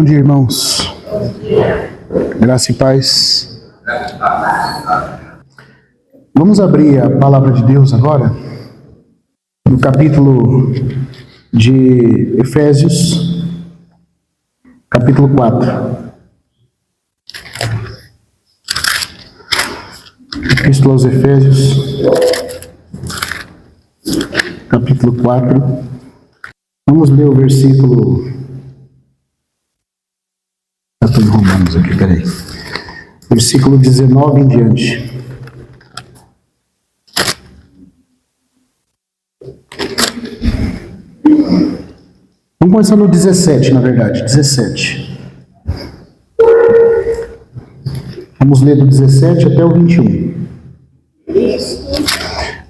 Bom dia, irmãos. Graça e paz. Vamos abrir a palavra de Deus agora, no capítulo de Efésios, capítulo 4. Epístola aos Efésios, capítulo 4. Vamos ler o versículo... Eu estou em Romanos aqui, peraí. Versículo 19 em diante. Vamos começar no 17, na verdade. 17. Vamos ler do 17 até o 21.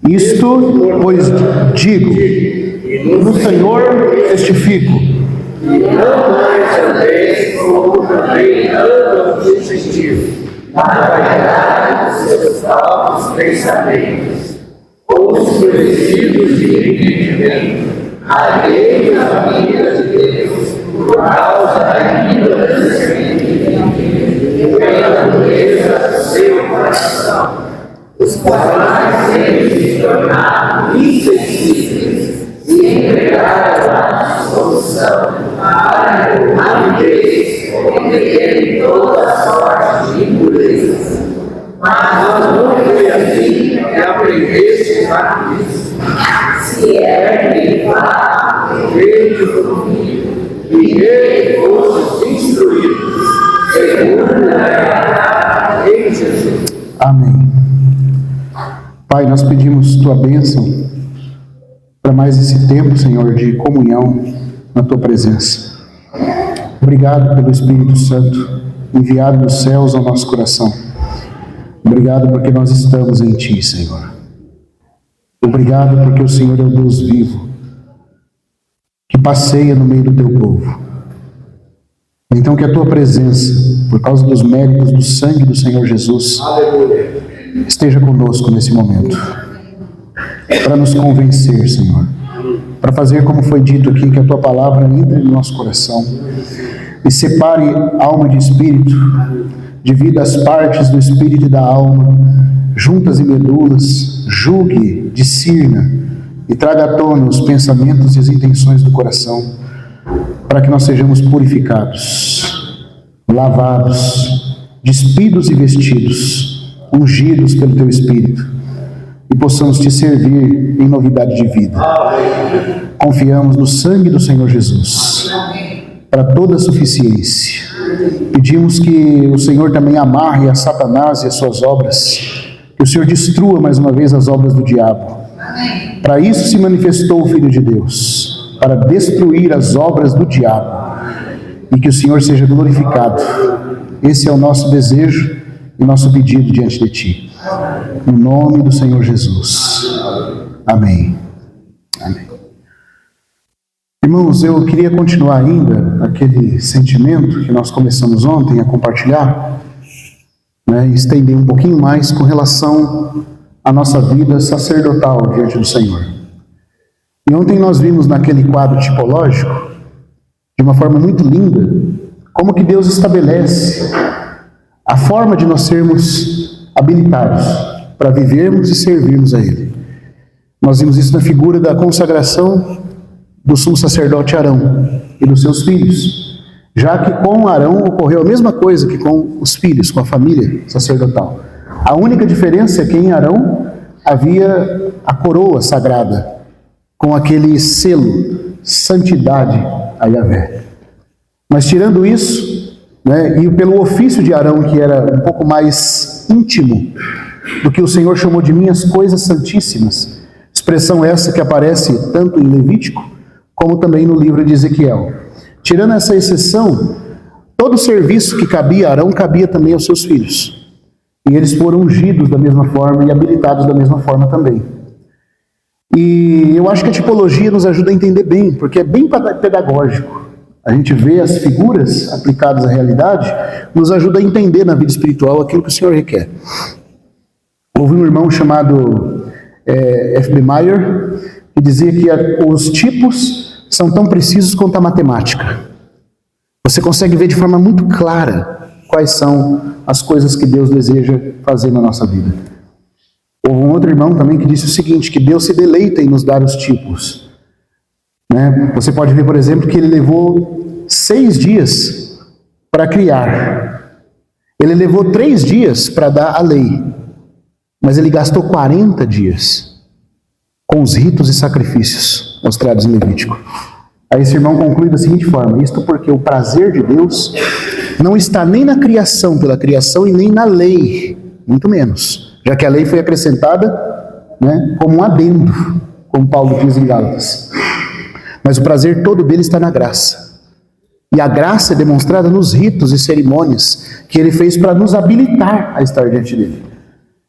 Isto, pois digo, no Senhor testifico. E não mais também como também andam nos gentios, na vaidade dos seus próprios pensamentos, obscurecidos de entendimento, alheios à vida de Deus, por causa da ignorância e pela dureza do seu coração, os quais eles se tornaram insensíveis e entregaram a solução para a avidez, cometerem toda sorte de impurezas. Mas não foi assim que aprendeste a Cristo. Se é que fala, veio do Filho, e ele fosse instruído, segundo a verdade em Jesus. Amém. Pai, nós pedimos Tua bênção para mais esse tempo, Senhor, de comunhão na Tua presença. Obrigado pelo Espírito Santo enviado dos céus ao nosso coração. Obrigado porque nós estamos em Ti, Senhor. Obrigado porque o Senhor é o Deus vivo, que passeia no meio do Teu povo. Então que a Tua presença, por causa dos méritos do sangue do Senhor Jesus, esteja conosco nesse momento, para nos convencer, Senhor, para fazer como foi dito aqui, que a Tua palavra entre no nosso coração e separe alma de espírito, divida as partes do espírito e da alma, juntas e medulas, julgue, discirna e traga à tona os pensamentos e as intenções do coração, para que nós sejamos purificados, lavados, despidos e vestidos, ungidos pelo Teu Espírito, e possamos Te servir em novidade de vida. Confiamos no sangue do Senhor Jesus, para toda a suficiência. Pedimos que o Senhor também amarre a Satanás e as suas obras, que o Senhor destrua mais uma vez as obras do diabo. Para isso se manifestou o Filho de Deus, para destruir as obras do diabo, e que o Senhor seja glorificado. Esse é o nosso desejo e nosso pedido diante de Ti. No nome do Senhor Jesus. Amém. Amém. Irmãos, eu queria continuar ainda aquele sentimento que nós começamos ontem a compartilhar, e estender um pouquinho mais com relação à nossa vida sacerdotal diante do Senhor. E ontem nós vimos naquele quadro tipológico, de uma forma muito linda, como que Deus estabelece a forma de nós sermos habilitados para vivermos e servirmos a Ele. Nós vimos isso na figura da consagração do sumo sacerdote Arão e dos seus filhos, já que com Arão ocorreu a mesma coisa que com os filhos, com a família sacerdotal. A única diferença é que em Arão havia a coroa sagrada, com aquele selo, santidade a Yahvé. Mas tirando isso, e pelo ofício de Arão, que era um pouco mais íntimo do que o Senhor chamou de minhas coisas santíssimas, expressão essa que aparece tanto em Levítico, como também no livro de Ezequiel. Tirando essa exceção, todo o serviço que cabia a Arão, cabia também aos seus filhos. E eles foram ungidos da mesma forma e habilitados da mesma forma também. E eu acho que a tipologia nos ajuda a entender bem, porque é bem pedagógico. A gente vê as figuras aplicadas à realidade, nos ajuda a entender na vida espiritual aquilo que o Senhor requer. Houve um irmão chamado F.B. Meyer, que dizia que os tipos são tão precisos quanto a matemática. você consegue ver de forma muito clara quais são as coisas que Deus deseja fazer na nossa vida. Houve um outro irmão também que disse o seguinte, que Deus se deleita em nos dar os tipos. Né? Você pode ver, por exemplo, que ele levou 6 dias para criar. Ele levou 3 dias para dar a lei. Mas ele gastou 40 dias com os ritos e sacrifícios mostrados em Levítico. Aí esse irmão conclui da seguinte forma, isto porque o prazer de Deus não está nem na criação pela criação e nem na lei, muito menos, já que a lei foi acrescentada, né, como um adendo, como Paulo diz em Gálatas. Mas o prazer todo dele está na graça. E a graça é demonstrada nos ritos e cerimônias que ele fez para nos habilitar a estar diante dele.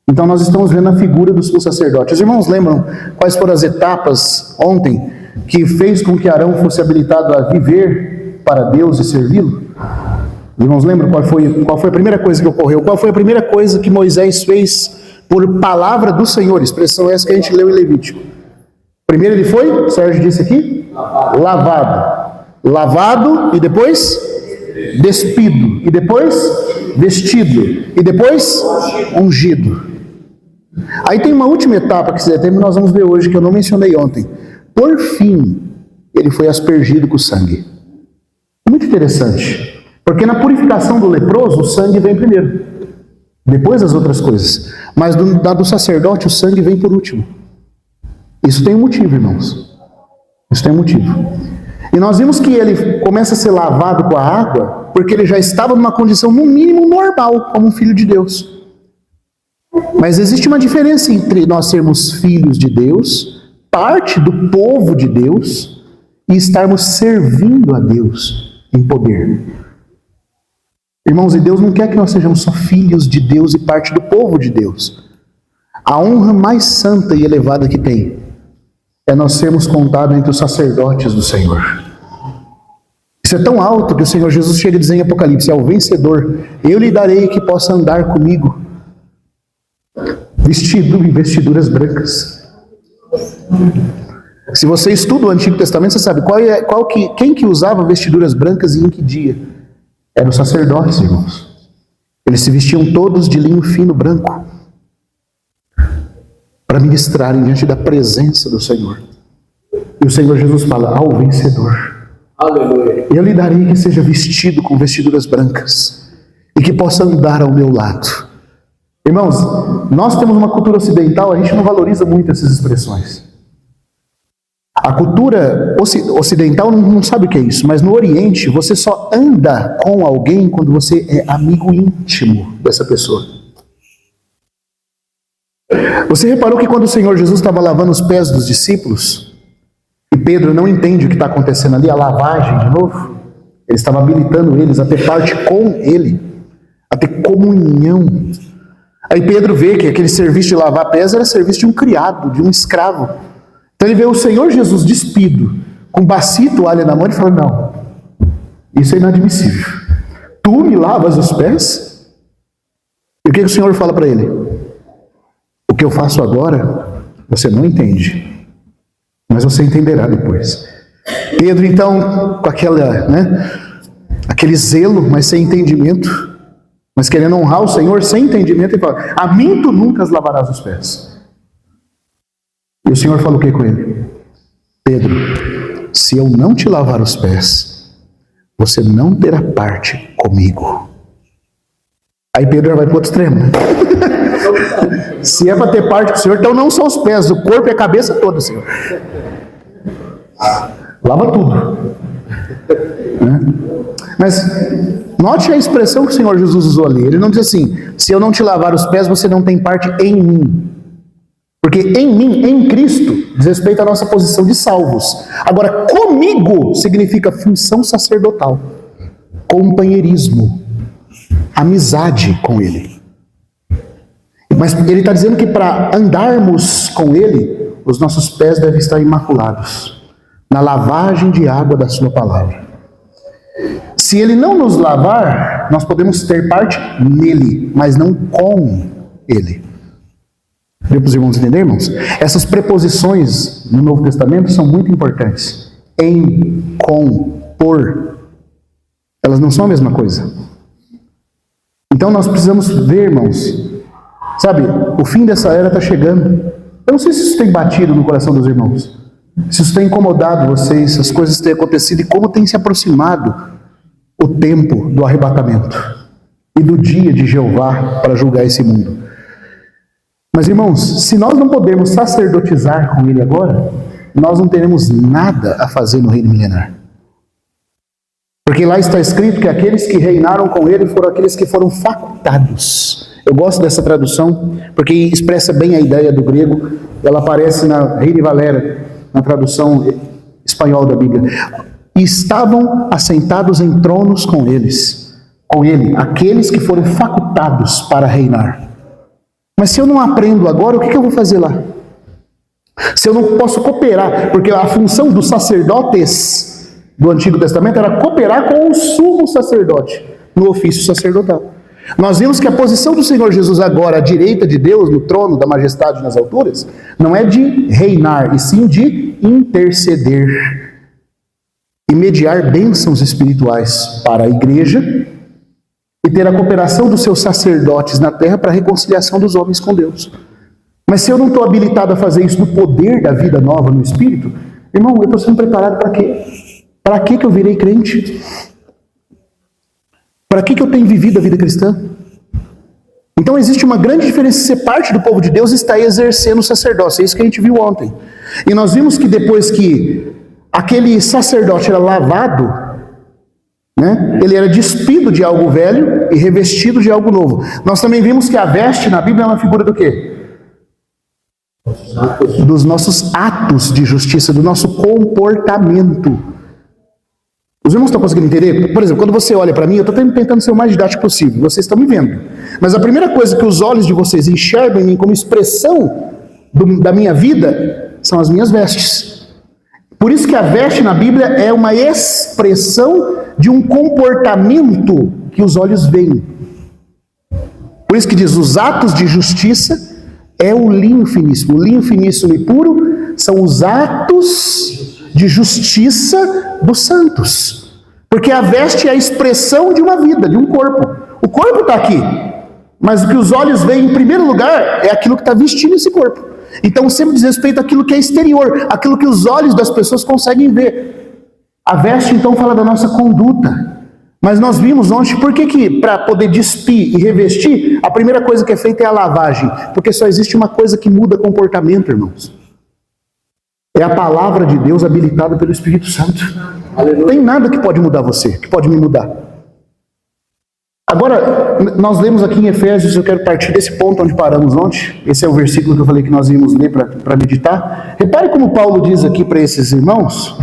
Então nós estamos vendo a figura do sumo sacerdote. Os irmãos lembram quais foram as etapas ontem que fez com que Arão fosse habilitado a viver para Deus e servi-lo? Os irmãos lembram qual foi a primeira coisa que ocorreu? Qual foi a primeira coisa que Moisés fez por palavra do Senhor? Expressão essa que a gente leu em Levítico. Primeiro ele foi, o Sérgio disse aqui, lavado. Lavado e depois despido. E depois vestido. E depois ungido. Aí tem uma última etapa que nós vamos ver hoje, que eu não mencionei ontem. Por fim, ele foi aspergido com sangue. Muito interessante. Porque na purificação do leproso, o sangue vem primeiro. Depois as outras coisas. Mas do sacerdote, o sangue vem por último. Isso tem um motivo, irmãos. Isso tem um motivo. E nós vimos que ele começa a ser lavado com a água, porque ele já estava numa condição, no mínimo, normal, como um filho de Deus. Mas existe uma diferença entre nós sermos filhos de Deus, parte do povo de Deus, e estarmos servindo a Deus em poder. Irmãos, e Deus não quer que nós sejamos só filhos de Deus e parte do povo de Deus. A honra mais santa e elevada que tem é nós sermos contados entre os sacerdotes do Senhor. Isso é tão alto que o Senhor Jesus chega a dizer em Apocalipse, ao vencedor, eu lhe darei que possa andar comigo, vestido em vestiduras brancas. Se você estuda o Antigo Testamento, você sabe quem que usava vestiduras brancas e em que dia? Eram os sacerdotes, irmãos. Eles se vestiam todos de linho fino branco para ministrarem diante da presença do Senhor. E o Senhor Jesus fala, ao vencedor, aleluia, eu lhe darei que seja vestido com vestiduras brancas e que possa andar ao meu lado. Irmãos, nós temos uma cultura ocidental, a gente não valoriza muito essas expressões. A cultura ocidental não sabe o que é isso, mas no Oriente você só anda com alguém quando você é amigo íntimo dessa pessoa. Você reparou que quando o Senhor Jesus estava lavando os pés dos discípulos, e Pedro não entende o que está acontecendo ali, a lavagem de novo, ele estava habilitando eles a ter parte com ele, a ter comunhão. Aí Pedro vê que aquele serviço de lavar pés era serviço de um criado, de um escravo. Então ele vê o Senhor Jesus despido, com bacia e toalha na mão, e fala, não, isso é inadmissível. Tu me lavas os pés? E o que o Senhor fala para ele? O que eu faço agora, você não entende, mas você entenderá depois. Pedro, então, com aquele zelo, mas sem entendimento, mas querendo honrar o Senhor sem entendimento, ele fala, a mim tu nunca lavarás os pés. E o Senhor falou o que com ele? Pedro, se eu não te lavar os pés, você não terá parte comigo. Aí Pedro já vai para o outro extremo, né? Se é para ter parte com o Senhor, então não só os pés, o corpo e a cabeça toda, Senhor. Lava tudo. Né? Mas note a expressão que o Senhor Jesus usou ali. Ele não diz assim, se eu não te lavar os pés, você não tem parte em mim. Porque em mim, em Cristo, diz respeito à nossa posição de salvos. Agora, comigo significa função sacerdotal, companheirismo, amizade com Ele. Mas Ele está dizendo que para andarmos com Ele, os nossos pés devem estar imaculados, na lavagem de água da Sua palavra. Se Ele não nos lavar, nós podemos ter parte nele, mas não com Ele. Deu para os irmãos entender, irmãos? Essas preposições no Novo Testamento são muito importantes. Em, com, por. Elas não são a mesma coisa. Então nós precisamos ver, irmãos, sabe, o fim dessa era está chegando. Eu não sei se isso tem batido no coração dos irmãos, se isso tem incomodado vocês, as coisas têm acontecido e como tem se aproximado o tempo do arrebatamento e do dia de Jeová para julgar esse mundo. Mas, irmãos, se nós não podemos sacerdotizar com ele agora, nós não teremos nada a fazer no reino milenar. Porque lá está escrito que aqueles que reinaram com ele foram aqueles que foram facultados. Eu gosto dessa tradução, porque expressa bem a ideia do grego. Ela aparece na Reina Valera, na tradução espanhola da Bíblia. E estavam assentados em tronos com ele, aqueles que foram facultados para reinar. Mas se eu não aprendo agora, o que eu vou fazer lá? Se eu não posso cooperar, porque a função dos sacerdotes do Antigo Testamento era cooperar com o sumo sacerdote no ofício sacerdotal. Nós vimos que a posição do Senhor Jesus agora, à direita de Deus, no trono da majestade nas alturas, não é de reinar, e sim de interceder e mediar bênçãos espirituais para a igreja e ter a cooperação dos seus sacerdotes na terra para a reconciliação dos homens com Deus. Mas se eu não estou habilitado a fazer isso no poder da vida nova no Espírito, irmão, eu estou sendo preparado para quê? Para que eu virei crente? Para que eu tenho vivido a vida cristã? Então existe uma grande diferença de ser parte do povo de Deus e estar exercendo o sacerdócio. É isso que a gente viu ontem. E nós vimos que depois que aquele sacerdote era lavado, né, ele era despido de algo velho e revestido de algo novo. Nós também vimos que a veste na Bíblia é uma figura do quê? Dos nossos atos de justiça, do nosso comportamento. Os irmãos estão conseguindo entender? Por exemplo, quando você olha para mim, eu estou tentando ser o mais didático possível, vocês estão me vendo. Mas a primeira coisa que os olhos de vocês enxergam em mim como expressão da minha vida são as minhas vestes. Por isso que a veste na Bíblia é uma expressão de um comportamento que os olhos veem. Por isso que diz, os atos de justiça é o linho finíssimo. O linho finíssimo e puro são os atos de justiça dos santos. Porque a veste é a expressão de uma vida, de um corpo. O corpo está aqui, mas o que os olhos veem em primeiro lugar é aquilo que está vestindo esse corpo. Então sempre diz respeito àquilo que é exterior, aquilo que os olhos das pessoas conseguem ver. A veste então fala da nossa conduta. Mas nós vimos ontem, por que para poder despir e revestir, a primeira coisa que é feita é a lavagem? Porque só existe uma coisa que muda comportamento, irmãos. É a palavra de Deus habilitada pelo Espírito Santo. Não tem nada que pode mudar você, que pode me mudar. Agora, nós lemos aqui em Efésios, eu quero partir desse ponto onde paramos ontem. Esse é o versículo que eu falei que nós íamos ler para meditar. Repare como Paulo diz aqui para esses irmãos.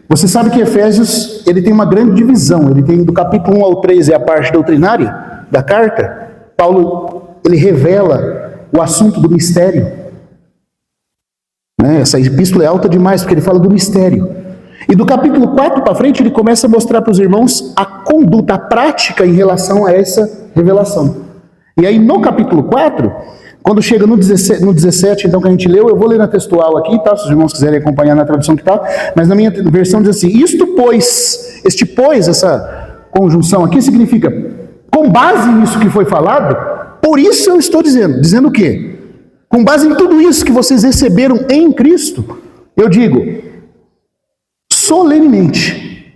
Você sabe que Efésios, ele tem uma grande divisão. Ele tem do capítulo 1 ao 3 é a parte doutrinária da carta. Paulo, ele revela o assunto do mistério. Essa epístola é alta demais, porque ele fala do mistério. E do capítulo 4 para frente, ele começa a mostrar para os irmãos a conduta, a prática em relação a essa revelação. E aí no capítulo 4, quando chega no 17, então que a gente leu, eu vou ler na textual aqui, tá? Se os irmãos quiserem acompanhar na tradução que está, mas na minha versão diz assim, este pois, essa conjunção aqui significa, com base nisso que foi falado, por isso eu estou dizendo o quê? Com base em tudo isso que vocês receberam em Cristo, eu digo, solenemente,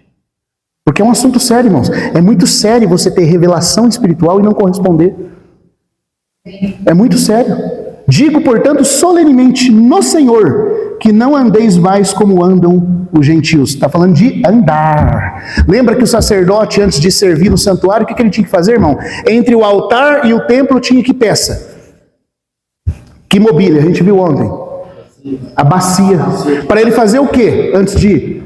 porque é um assunto sério, irmãos. É muito sério você ter revelação espiritual e não corresponder. É muito sério. Digo, portanto, solenemente no Senhor, que não andeis mais como andam os gentios. Está falando de andar. Lembra que o sacerdote, antes de servir no santuário, o que ele tinha que fazer, irmão? Entre o altar e o templo tinha que peça. Que mobília? A gente viu ontem. A bacia. Para ele fazer o quê? Antes de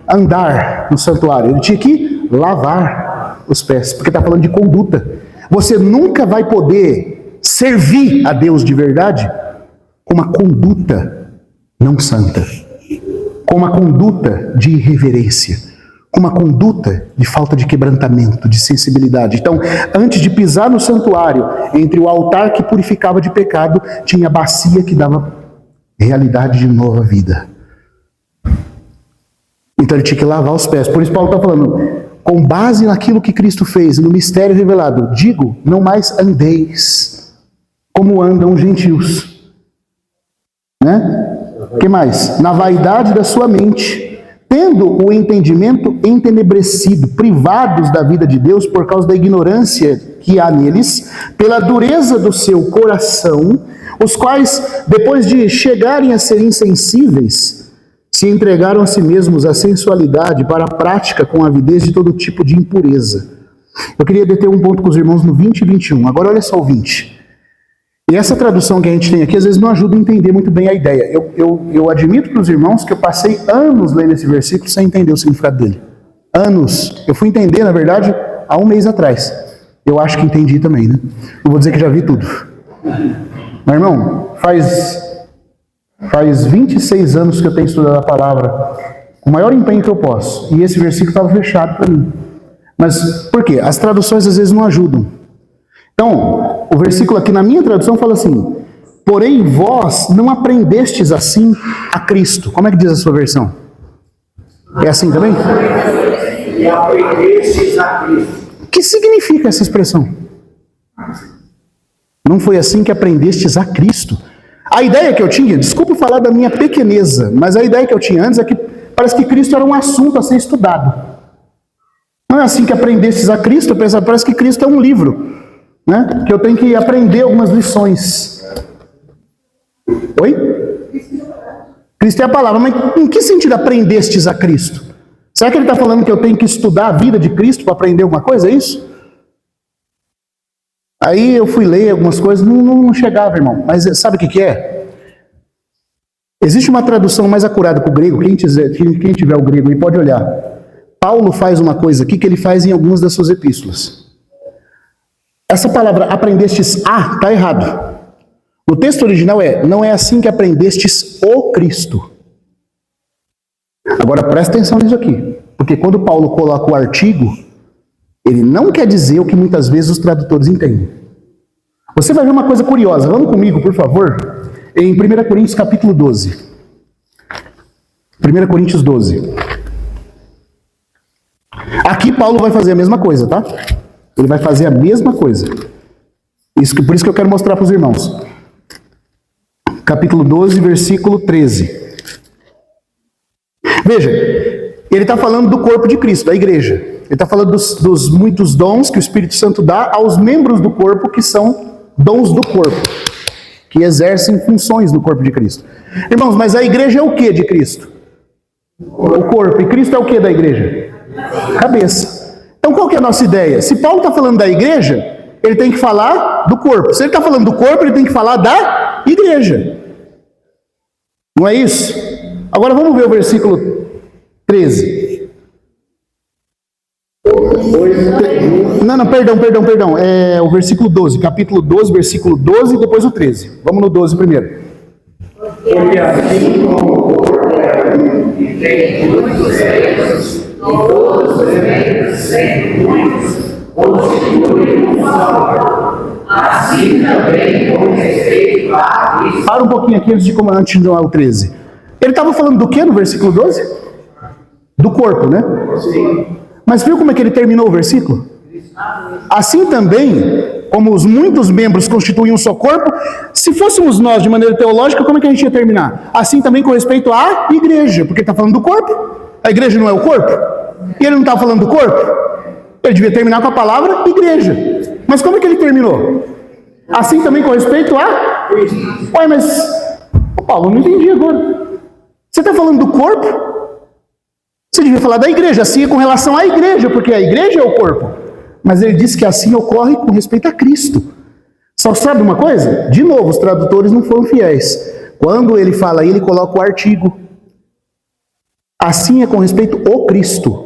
andar no santuário. Ele tinha que lavar os pés. Porque está falando de conduta. Você nunca vai poder servir a Deus de verdade com uma conduta não santa. Com uma conduta de irreverência. Com uma conduta de falta de quebrantamento, de sensibilidade. Então, antes de pisar no santuário, entre o altar que purificava de pecado, tinha a bacia que dava realidade de nova vida. Então ele tinha que lavar os pés. Por isso Paulo está falando, com base naquilo que Cristo fez, no mistério revelado, digo, não mais andeis como andam os gentios. Né? Que mais? Na vaidade da sua mente, tendo o entendimento entenebrecido, privados da vida de Deus por causa da ignorância que há neles, pela dureza do seu coração, os quais, depois de chegarem a ser insensíveis, se entregaram a si mesmos à sensualidade para a prática com avidez de todo tipo de impureza. Eu queria deter um ponto com os irmãos no 20 e 21. Agora olha só o 20. E essa tradução que a gente tem aqui, às vezes não ajuda a entender muito bem a ideia. Eu admito para os irmãos que eu passei anos lendo esse versículo sem entender o significado dele. Anos. Eu fui entender, na verdade, há um mês atrás. Eu acho que entendi também, né? Não vou dizer que já vi tudo. Mas, irmão, faz 26 anos que eu tenho estudado a palavra com o maior empenho que eu posso. E esse versículo estava fechado para mim. Mas por quê? As traduções às vezes não ajudam. Então, o versículo aqui na minha tradução fala assim: porém vós não aprendestes assim a Cristo. Como é que diz a sua versão? É assim também? E aprendestes a Cristo. O que significa essa expressão? Não foi assim que aprendestes a Cristo. A ideia que eu tinha, desculpa falar da minha pequeneza, mas a ideia que eu tinha antes é que parece que Cristo era um assunto a ser estudado. Não é assim que aprendestes a Cristo, parece que Cristo é um livro, né? Que eu tenho que aprender algumas lições. Oi? Cristo é a palavra, mas em que sentido aprendestes a Cristo? Será que ele está falando que eu tenho que estudar a vida de Cristo para aprender alguma coisa? É isso? Aí eu fui ler algumas coisas, não chegava, irmão. Mas sabe o que é? Existe uma tradução mais acurada para o grego. Quem tiver o grego aí pode olhar. Paulo faz uma coisa aqui que ele faz em algumas das suas epístolas. Essa palavra aprendestes a, está errado. O texto original não é assim que aprendestes o Cristo. Agora presta atenção nisso aqui. Porque quando Paulo coloca o artigo, ele não quer dizer o que muitas vezes os tradutores entendem. Você vai ver uma coisa curiosa. Vamos comigo, por favor, em 1 Coríntios capítulo 12. 1 Coríntios 12. Aqui Paulo vai fazer a mesma coisa, tá? Ele vai fazer a mesma coisa. Por isso que eu quero mostrar para os irmãos. Capítulo 12, versículo 13. Veja, ele está falando do corpo de Cristo, da igreja. Ele está falando dos muitos dons que o Espírito Santo dá aos membros do corpo, que são dons do corpo, que exercem funções no corpo de Cristo. Irmãos, mas a igreja é o que de Cristo? O corpo. E Cristo é o que da igreja? Cabeça. Então qual que é a nossa ideia? Se Paulo está falando da igreja, ele tem que falar do corpo. Se ele está falando do corpo, ele tem que falar da igreja. Não é isso? Agora vamos ver o versículo 13. Não, perdão. É o versículo 12, capítulo 12, versículo 12 e depois o 13. Vamos no 12 primeiro. Porque assim como o corpo é um e tem muitos membros, e todos os membros, sendo muitos, constituem um só corpo. Assim também com respeito a Cristo. Para um pouquinho aqui antes de continuar o 13. Ele estava falando do que no versículo 12? Do corpo, né? Sim. Mas viu como é que ele terminou o versículo? Assim também, como os muitos membros constituem um só corpo, se fôssemos nós de maneira teológica, como é que a gente ia terminar? Assim também com respeito à igreja, porque ele está falando do corpo. A igreja não é o corpo? E ele não está falando do corpo? Ele devia terminar com a palavra igreja. Mas como é que ele terminou? Assim também com respeito à... Ué, mas... Paulo, não entendi agora. Você está falando do corpo? Você devia falar da igreja, assim é com relação à igreja, porque a igreja é o corpo. Mas ele disse que assim ocorre com respeito a Cristo. Só sabe uma coisa? De novo, os tradutores não foram fiéis. Quando ele fala aí, ele coloca o artigo. Assim é com respeito ao Cristo.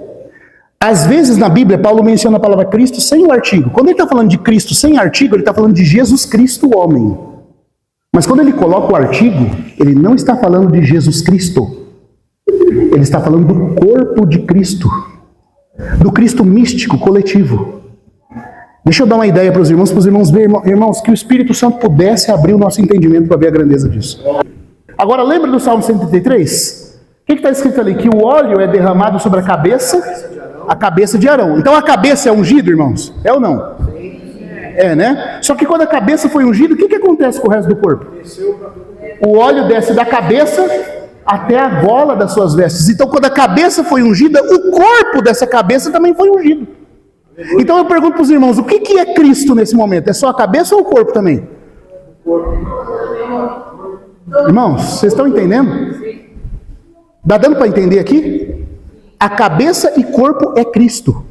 Às vezes na Bíblia, Paulo menciona a palavra Cristo sem o artigo. Quando ele está falando de Cristo sem artigo, ele está falando de Jesus Cristo, o homem. Mas quando ele coloca o artigo, ele não está falando de Jesus Cristo. Ele está falando do corpo de Cristo. Do Cristo místico, coletivo. Deixa eu dar uma ideia para os irmãos verem, irmãos, que o Espírito Santo pudesse abrir o nosso entendimento para ver a grandeza disso. Agora, lembra do Salmo 133? O que está escrito ali? Que o óleo é derramado sobre a cabeça A cabeça de Arão. Então a cabeça é ungida, irmãos? É ou não? É, né? Só que quando a cabeça foi ungida, o que acontece com o resto do corpo? O óleo desce da cabeça até a gola das suas vestes. Então quando a cabeça foi ungida, o corpo dessa cabeça também foi ungido. Então eu pergunto para os irmãos, o que é Cristo nesse momento? É só a cabeça ou o corpo também? Irmãos, vocês estão entendendo? Dá dando para entender aqui? A cabeça e corpo é Cristo.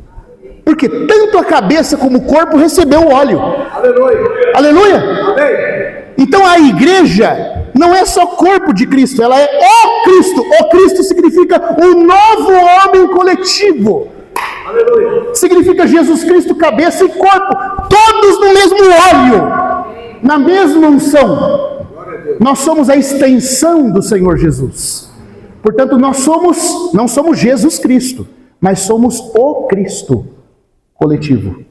Porque tanto a cabeça como o corpo recebeu o óleo. Aleluia! Aleluia! Amém. Então a igreja não é só corpo de Cristo, ela é o Cristo. O Cristo significa um novo homem coletivo. Aleluia. Significa Jesus Cristo, cabeça e corpo, todos no mesmo óleo, na mesma unção. Nós somos a extensão do Senhor Jesus. Portanto, nós não somos Jesus Cristo, mas somos o Cristo coletivo.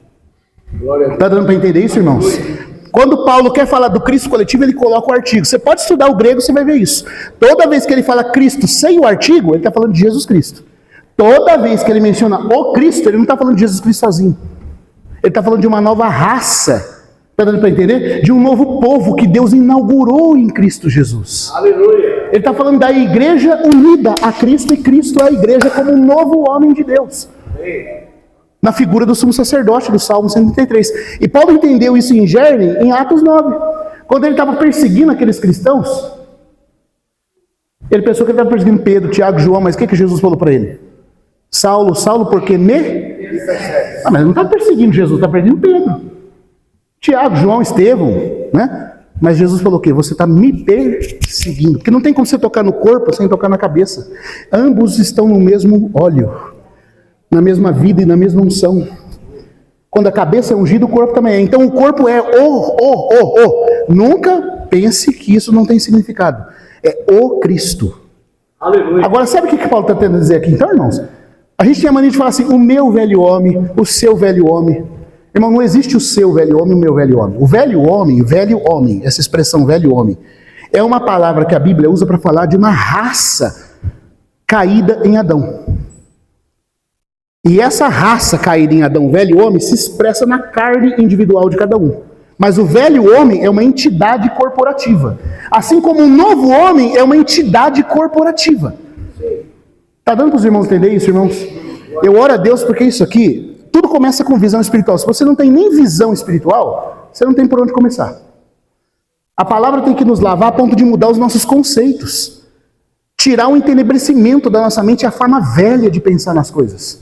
Está dando para entender isso, irmãos? Quando Paulo quer falar do Cristo coletivo, ele coloca o artigo. Você pode estudar o grego, você vai ver isso. Toda vez que ele fala Cristo sem o artigo, ele está falando de Jesus Cristo. Toda vez que ele menciona o Cristo, ele não está falando de Jesus Cristo sozinho. Ele está falando de uma nova raça. Está dando para entender? De um novo povo que Deus inaugurou em Cristo Jesus. Aleluia. Ele está falando da igreja unida a Cristo e Cristo é a igreja como um novo homem de Deus. Na figura do sumo sacerdote do Salmo 133. E Paulo entendeu isso em Gerne, em Atos 9. Quando ele estava perseguindo aqueles cristãos, ele pensou que ele estava perseguindo Pedro, Tiago, João, mas o que Jesus falou para ele? Saulo, Saulo, porque mas ele não estava perseguindo Jesus, estava perseguindo Pedro. Tiago, João, Estevão, né? Mas Jesus falou o quê? Você está me perseguindo. Porque não tem como você tocar no corpo sem tocar na cabeça. Ambos estão no mesmo óleo, na mesma vida e na mesma unção. Quando a cabeça é ungida, o corpo também é. Então o corpo é o. Nunca pense que isso não tem significado. É o Cristo. Aleluia. Agora, sabe o que Paulo está tentando dizer aqui, então, irmãos? A gente tem a mania de falar assim, o meu velho homem, o seu velho homem. Irmão, não existe o seu velho homem e o meu velho homem. O velho homem, essa expressão velho homem, é uma palavra que a Bíblia usa para falar de uma raça caída em Adão. E essa raça caída em Adão, velho homem, se expressa na carne individual de cada um. Mas o velho homem é uma entidade corporativa. Assim como o novo homem é uma entidade corporativa. Está dando para os irmãos entender isso, irmãos? Eu oro a Deus porque isso aqui... Tudo começa com visão espiritual. Se você não tem nem visão espiritual, você não tem por onde começar. A palavra tem que nos lavar a ponto de mudar os nossos conceitos. Tirar o entenebrecimento da nossa mente e a forma velha de pensar nas coisas.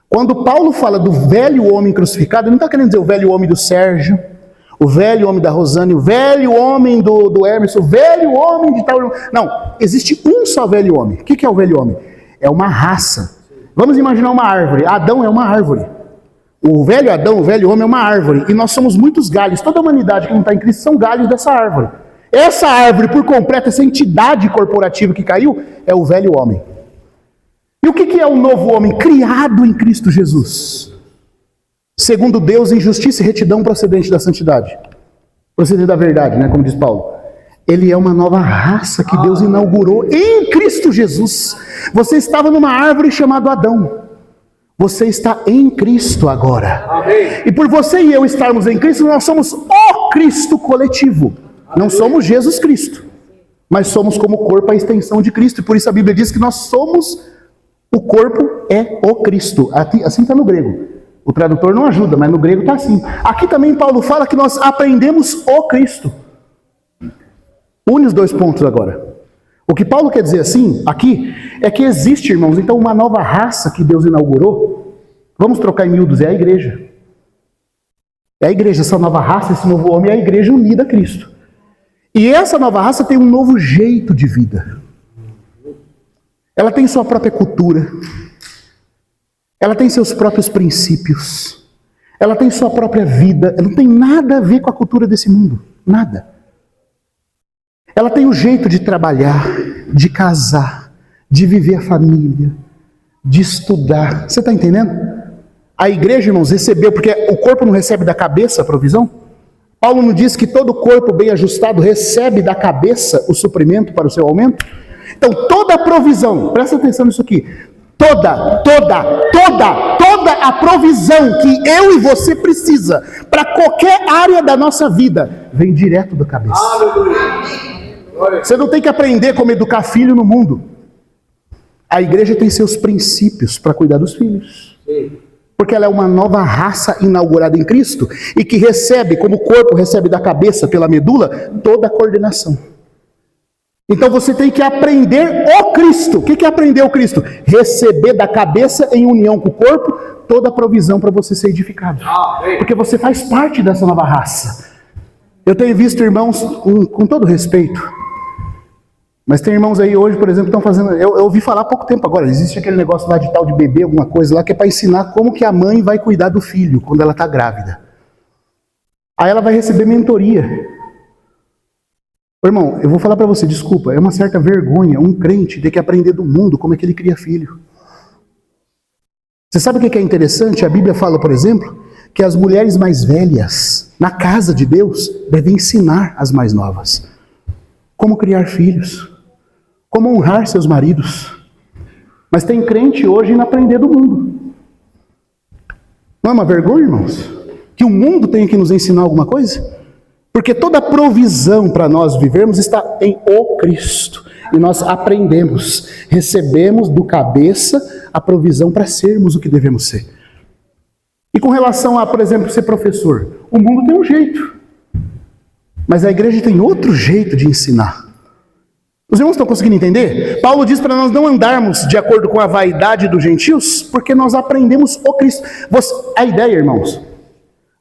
Quando Paulo fala do velho homem crucificado, ele não está querendo dizer o velho homem do Sérgio, o velho homem da Rosane, o velho homem do Emerson, o velho homem de tal... Não, existe um só velho homem. O que é o velho homem? É uma raça. Vamos imaginar uma árvore. Adão é uma árvore. O velho Adão, o velho homem é uma árvore, e nós somos muitos galhos, toda a humanidade que não está em Cristo são galhos dessa árvore. Essa árvore, por completo, essa entidade corporativa que caiu, é o velho homem. E o que é o novo homem? Criado em Cristo Jesus. Segundo Deus, em justiça e retidão procedente da santidade. Procedente da verdade, né, como diz Paulo. Ele é uma nova raça que Deus inaugurou em Cristo Jesus. Você estava numa árvore chamada Adão. Você está em Cristo agora. Amém. E por você e eu estarmos em Cristo, nós somos o Cristo coletivo. Não somos Jesus Cristo, mas somos como corpo a extensão de Cristo. E por isso a Bíblia diz que nós somos, o corpo é o Cristo. Assim está no grego. O tradutor não ajuda, mas no grego está assim. Aqui também Paulo fala que nós aprendemos o Cristo. Une os dois pontos agora. O que Paulo quer dizer assim, aqui, é que existe, irmãos, então uma nova raça que Deus inaugurou. Vamos trocar em miúdos, é a igreja. É a igreja, essa nova raça, esse novo homem, é a igreja unida a Cristo. E essa nova raça tem um novo jeito de vida. Ela tem sua própria cultura. Ela tem seus próprios princípios. Ela tem sua própria vida. Ela não tem nada a ver com a cultura desse mundo. Nada. Ela tem o jeito de trabalhar, de casar, de viver a família, de estudar. Você está entendendo? A igreja, irmãos, recebeu, porque o corpo não recebe da cabeça a provisão. Paulo não diz que todo corpo bem ajustado recebe da cabeça o suprimento para o seu aumento? Então, toda a provisão, presta atenção nisso aqui, toda a provisão que eu e você precisa para qualquer área da nossa vida vem direto da cabeça. Você não tem que aprender como educar filho no mundo. A igreja tem seus princípios para cuidar dos filhos. Porque ela é uma nova raça inaugurada em Cristo e que recebe, como o corpo recebe da cabeça pela medula, toda a coordenação. Então você tem que aprender o Cristo. O que é aprender o Cristo? Receber da cabeça em união com o corpo toda a provisão para você ser edificado. Porque você faz parte dessa nova raça. Eu tenho visto irmãos, com todo respeito, mas tem irmãos aí hoje, por exemplo, que estão fazendo... Eu ouvi falar há pouco tempo agora, existe aquele negócio lá de tal de bebê, alguma coisa lá, que é para ensinar como que a mãe vai cuidar do filho quando ela está grávida. Aí ela vai receber mentoria. Irmão, eu vou falar para você, desculpa, é uma certa vergonha um crente ter que aprender do mundo como é que ele cria filho. Você sabe o que é interessante? A Bíblia fala, por exemplo, que as mulheres mais velhas, na casa de Deus, devem ensinar as mais novas como criar filhos, como honrar seus maridos. Mas tem crente hoje indo aprender do mundo. Não é uma vergonha, irmãos? Que o mundo tenha que nos ensinar alguma coisa? Porque toda a provisão para nós vivermos está em o Cristo. E nós aprendemos, recebemos do cabeça a provisão para sermos o que devemos ser. E com relação a, por exemplo, ser professor, o mundo tem um jeito. Mas a igreja tem outro jeito de ensinar. Os irmãos estão conseguindo entender? Paulo diz para nós não andarmos de acordo com a vaidade dos gentios, porque nós aprendemos o Cristo. A ideia, irmãos,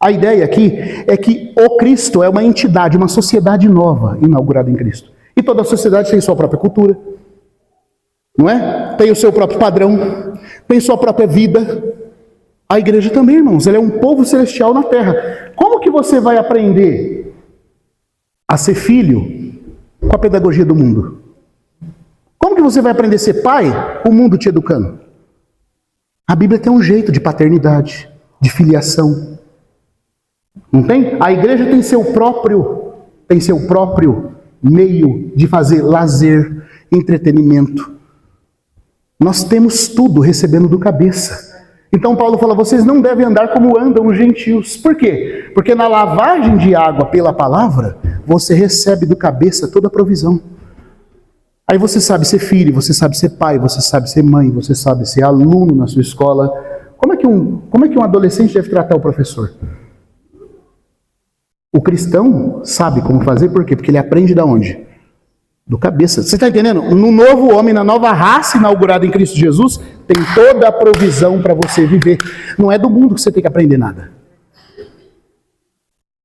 a ideia aqui é que o Cristo é uma entidade, uma sociedade nova, inaugurada em Cristo. E toda a sociedade tem sua própria cultura, não é? Tem o seu próprio padrão, tem sua própria vida. A igreja também, irmãos, ela é um povo celestial na terra. Como que você vai aprender a ser filho com a pedagogia do mundo? Como que você vai aprender a ser pai com o mundo te educando? A Bíblia tem um jeito de paternidade, de filiação. Não tem? A igreja tem seu próprio meio de fazer lazer, entretenimento. Nós temos tudo recebendo do cabeça. Então Paulo fala, vocês não devem andar como andam os gentios. Por quê? Porque na lavagem de água pela palavra, você recebe do cabeça toda a provisão. Aí você sabe ser filho, você sabe ser pai, você sabe ser mãe, você sabe ser aluno na sua escola. Como é que um adolescente deve tratar o professor? O cristão sabe como fazer, por quê? Porque ele aprende da onde? Do cabeça. Você está entendendo? No novo homem, na nova raça inaugurada em Cristo Jesus, tem toda a provisão para você viver. Não é do mundo que você tem que aprender nada.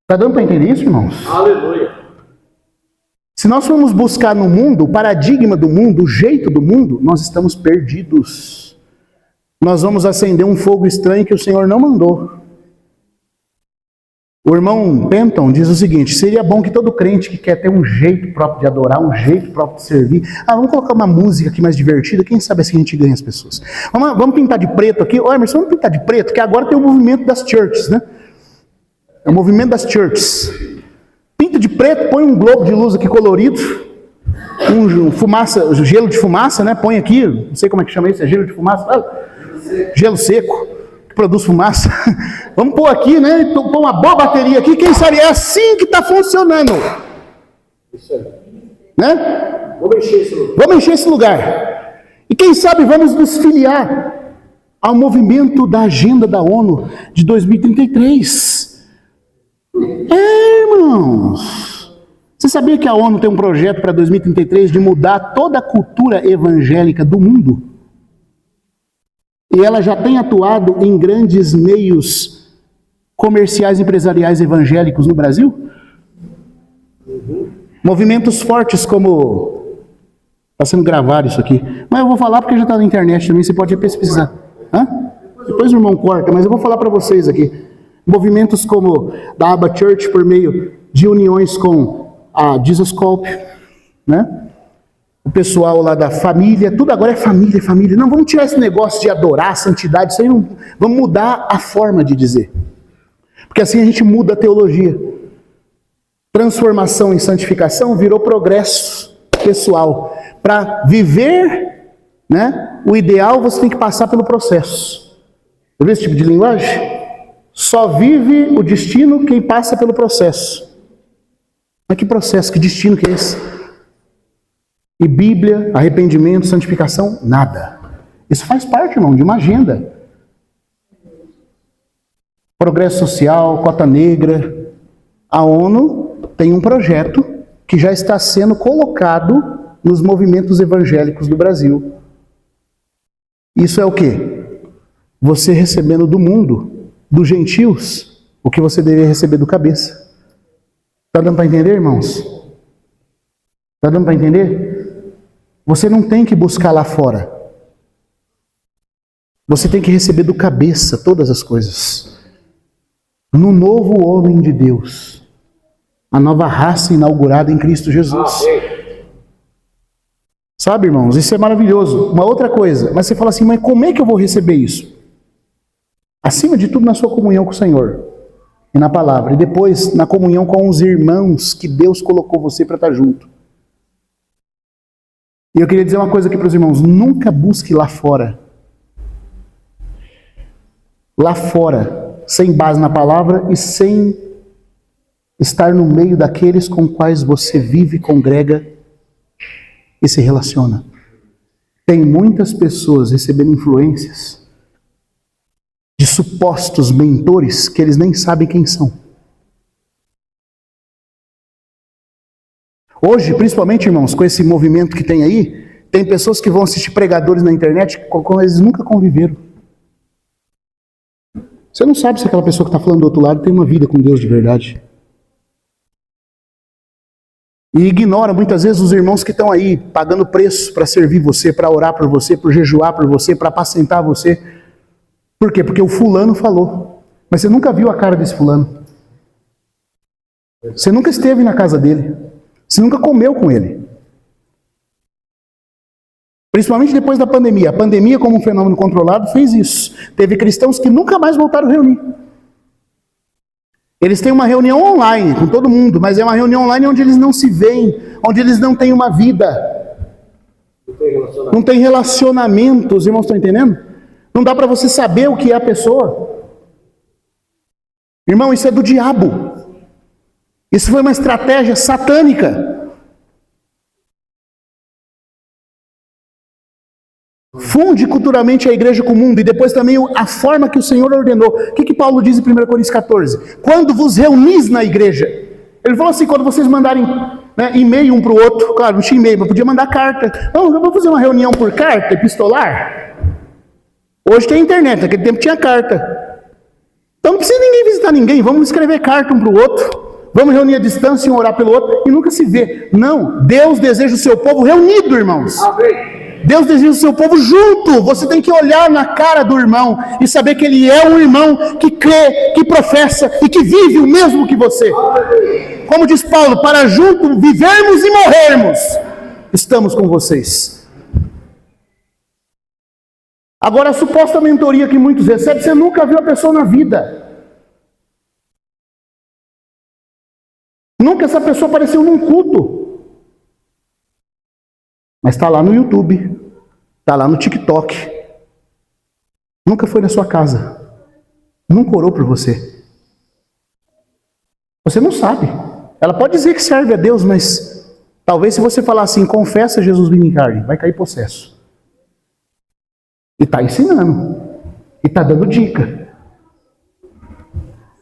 Está dando para entender isso, irmãos? Aleluia. Se nós formos buscar no mundo, o paradigma do mundo, o jeito do mundo, nós estamos perdidos. Nós vamos acender um fogo estranho que o Senhor não mandou. O irmão Penton diz o seguinte, seria bom que todo crente que quer ter um jeito próprio de adorar, um jeito próprio de servir, vamos colocar uma música aqui mais divertida, quem sabe assim a gente ganha as pessoas. Vamos pintar de preto aqui, Emerson, vamos pintar de preto, que agora tem o movimento das churches, né? É o movimento das churches. Pinta de preto, põe um globo de luz aqui colorido, gelo de fumaça, né? Põe aqui, não sei como é que chama isso, é gelo de fumaça? Gelo seco. Produz fumaça. Vamos pôr aqui, né? Pôr uma boa bateria aqui. Quem sabe é assim que está funcionando. Isso aí. Né? Vamos encher esse lugar. Vamos encher esse lugar. E quem sabe vamos nos filiar ao movimento da agenda da ONU de 2033. Irmãos. Você sabia que a ONU tem um projeto para 2033 de mudar toda a cultura evangélica do mundo? E ela já tem atuado em grandes meios comerciais e empresariais evangélicos no Brasil? Movimentos fortes como... Está sendo gravado isso aqui. Mas eu vou falar porque já está na internet também, você pode pesquisar. Depois o irmão corta, mas eu vou falar para vocês aqui. Movimentos como da Abba Church por meio de uniões com a Jesus Cop, né? O pessoal lá da família, tudo agora é família, família. Não, vamos tirar esse negócio de adorar, santidade, isso aí não... Vamos mudar a forma de dizer. Porque assim a gente muda a teologia. Transformação em santificação virou progresso pessoal. Para viver né? O ideal você tem que passar pelo processo. Já viu esse tipo de linguagem? Só vive o destino quem passa pelo processo. Mas que processo, que destino que é esse? E Bíblia, arrependimento, santificação, nada. Isso faz parte, irmão, de uma agenda. Progresso social, cota negra. A ONU tem um projeto que já está sendo colocado nos movimentos evangélicos do Brasil. Isso é o quê? Você recebendo do mundo, dos gentios, o que você deveria receber do cabeça. Está dando para entender, irmãos? Está dando para entender? Você não tem que buscar lá fora. Você tem que receber do cabeça todas as coisas. No novo homem de Deus. A nova raça inaugurada em Cristo Jesus. Sabe, irmãos, isso é maravilhoso. Uma outra coisa, mas você fala assim, mas como é que eu vou receber isso? Acima de tudo na sua comunhão com o Senhor e na palavra. E depois na comunhão com os irmãos que Deus colocou você para estar junto. E eu queria dizer uma coisa aqui para os irmãos. Nunca busque lá fora. Lá fora, sem base na palavra e sem estar no meio daqueles com quais você vive, congrega e se relaciona. Tem muitas pessoas recebendo influências de supostos mentores que eles nem sabem quem são. Hoje, principalmente, irmãos, com esse movimento que tem aí, tem pessoas que vão assistir pregadores na internet com eles nunca conviveram. Você não sabe se aquela pessoa que está falando do outro lado tem uma vida com Deus de verdade. E ignora muitas vezes os irmãos que estão aí pagando preço para servir você, para orar por você, para jejuar por você, para apacentar você. Por quê? Porque o fulano falou. Mas você nunca viu a cara desse fulano. Você nunca esteve na casa dele. Você nunca comeu com ele. Principalmente depois da pandemia. A pandemia, como um fenômeno controlado, fez isso. Teve cristãos que nunca mais voltaram a reunir. Eles têm uma reunião online com todo mundo, mas é uma reunião online onde eles não se veem, onde eles não têm uma vida. Não tem relacionamento. Os irmãos estão entendendo? Não dá para você saber o que é a pessoa. Irmão, isso é do diabo. Isso foi uma estratégia satânica. Funde culturalmente a igreja com o mundo e depois também a forma que o Senhor ordenou. O que Paulo diz em 1 Coríntios 14? Quando vos reunis na igreja. Ele falou assim, quando vocês mandarem e-mail um para o outro, claro, não tinha e-mail, mas podia mandar carta. Não, vamos fazer uma reunião por carta, epistolar. Hoje tem internet, naquele tempo tinha carta. Então não precisa ninguém visitar ninguém, vamos escrever carta um para o outro. Vamos reunir à distância e um orar pelo outro e nunca se vê. Não, Deus deseja o seu povo reunido, irmãos. Amém. Deus deseja o seu povo junto. Você tem que olhar na cara do irmão e saber que ele é um irmão que crê, que professa e que vive o mesmo que você. Como diz Paulo, para junto vivermos e morrermos, estamos com vocês. Agora a suposta mentoria que muitos recebem, você nunca viu a pessoa na vida. Nunca essa pessoa apareceu num culto. Mas está lá no YouTube, está lá no TikTok. Nunca foi na sua casa. Nunca orou por você. Você não sabe. Ela pode dizer que serve a Deus, mas talvez se você falar assim, confessa Jesus vindo em carne, vai cair possesso. E está ensinando. E está dando dica.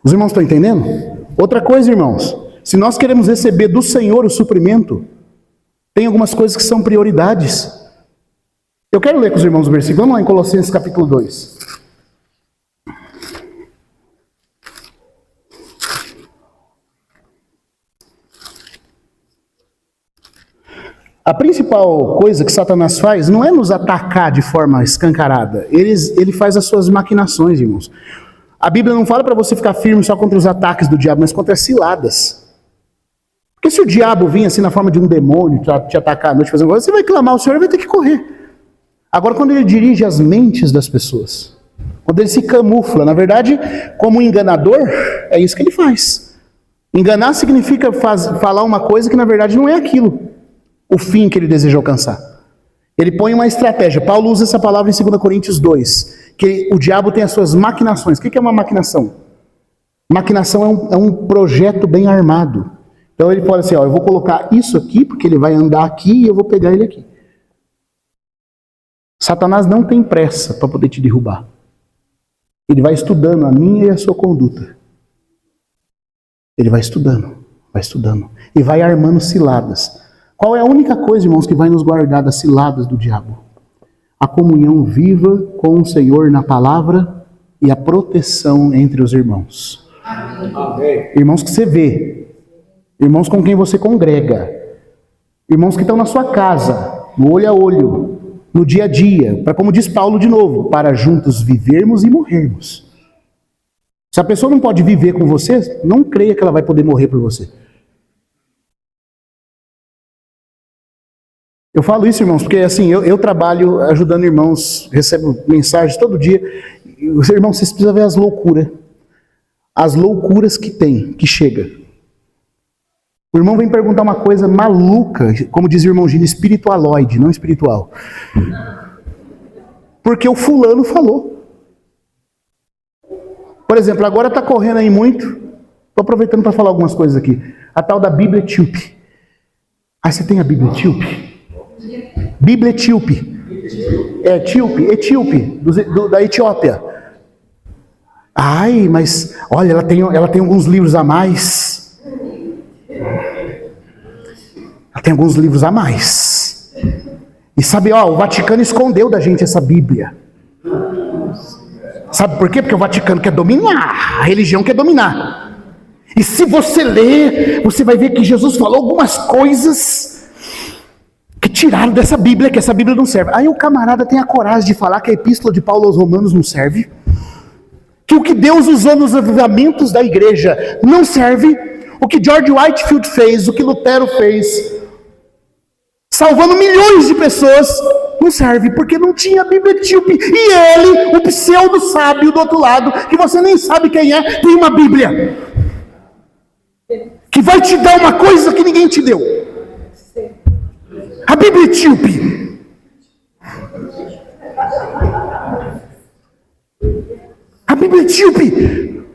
Os irmãos estão entendendo? Outra coisa, irmãos. Se nós queremos receber do Senhor o suprimento, tem algumas coisas que são prioridades. Eu quero ler com os irmãos o versículo. Vamos lá em Colossenses capítulo 2. A principal coisa que Satanás faz não é nos atacar de forma escancarada. Ele faz as suas maquinações, irmãos. A Bíblia não fala para você ficar firme só contra os ataques do diabo, mas contra as ciladas. Porque se o diabo vir assim na forma de um demônio te atacar à noite fazendo coisa, você vai clamar ao Senhor e vai ter que correr. Agora, quando ele dirige as mentes das pessoas, quando ele se camufla, na verdade, como um enganador, é isso que ele faz. Enganar significa falar uma coisa que na verdade não é aquilo, o fim que ele deseja alcançar. Ele põe uma estratégia. Paulo usa essa palavra em 2 Coríntios 2, que o diabo tem as suas maquinações. O que é uma maquinação? Maquinação é um projeto bem armado. Então ele fala assim, ó, eu vou colocar isso aqui, porque ele vai andar aqui e eu vou pegar ele aqui. Satanás não tem pressa para poder te derrubar. Ele vai estudando a minha e a sua conduta. Ele vai estudando. E vai armando ciladas. Qual é a única coisa, irmãos, que vai nos guardar das ciladas do diabo? A comunhão viva com o Senhor na palavra e a proteção entre os irmãos. Amém. Irmãos que você vê. Irmãos com quem você congrega. Irmãos que estão na sua casa, no olho a olho, no dia a dia. Para, como diz Paulo de novo, para juntos vivermos e morrermos. Se a pessoa não pode viver com você, não creia que ela vai poder morrer por você. Eu falo isso, irmãos, porque assim, eu trabalho ajudando irmãos, recebo mensagens todo dia. Irmãos, vocês precisam ver as loucuras. As loucuras que tem, que chega. O irmão vem perguntar uma coisa maluca, como diz o irmão Gino, espiritualoide, não espiritual. Porque o fulano falou. Por exemplo, agora está correndo aí muito, estou aproveitando para falar algumas coisas aqui. A tal da Bíblia Etíope. Ah, você tem a Bíblia Etíope? Bíblia Etíope. É Etíope, da Etiópia. Ai, mas olha, ela tem alguns livros a mais. Ela tem alguns livros a mais. E sabe, o Vaticano escondeu da gente essa Bíblia. Sabe por quê? Porque o Vaticano quer dominar, a religião quer dominar. E se você ler, você vai ver que Jesus falou algumas coisas que tiraram dessa Bíblia, que essa Bíblia não serve. Aí o camarada tem a coragem de falar que a epístola de Paulo aos Romanos não serve, que o que Deus usou nos avivamentos da igreja não serve, o que George Whitefield fez, o que Lutero fez, salvando milhões de pessoas, não serve, porque não tinha a Bíblia Etíope. E ele, o pseudo-sábio do outro lado, que você nem sabe quem é, tem uma Bíblia que vai te dar uma coisa que ninguém te deu. A Bíblia Etíope. A Bíblia Etíope.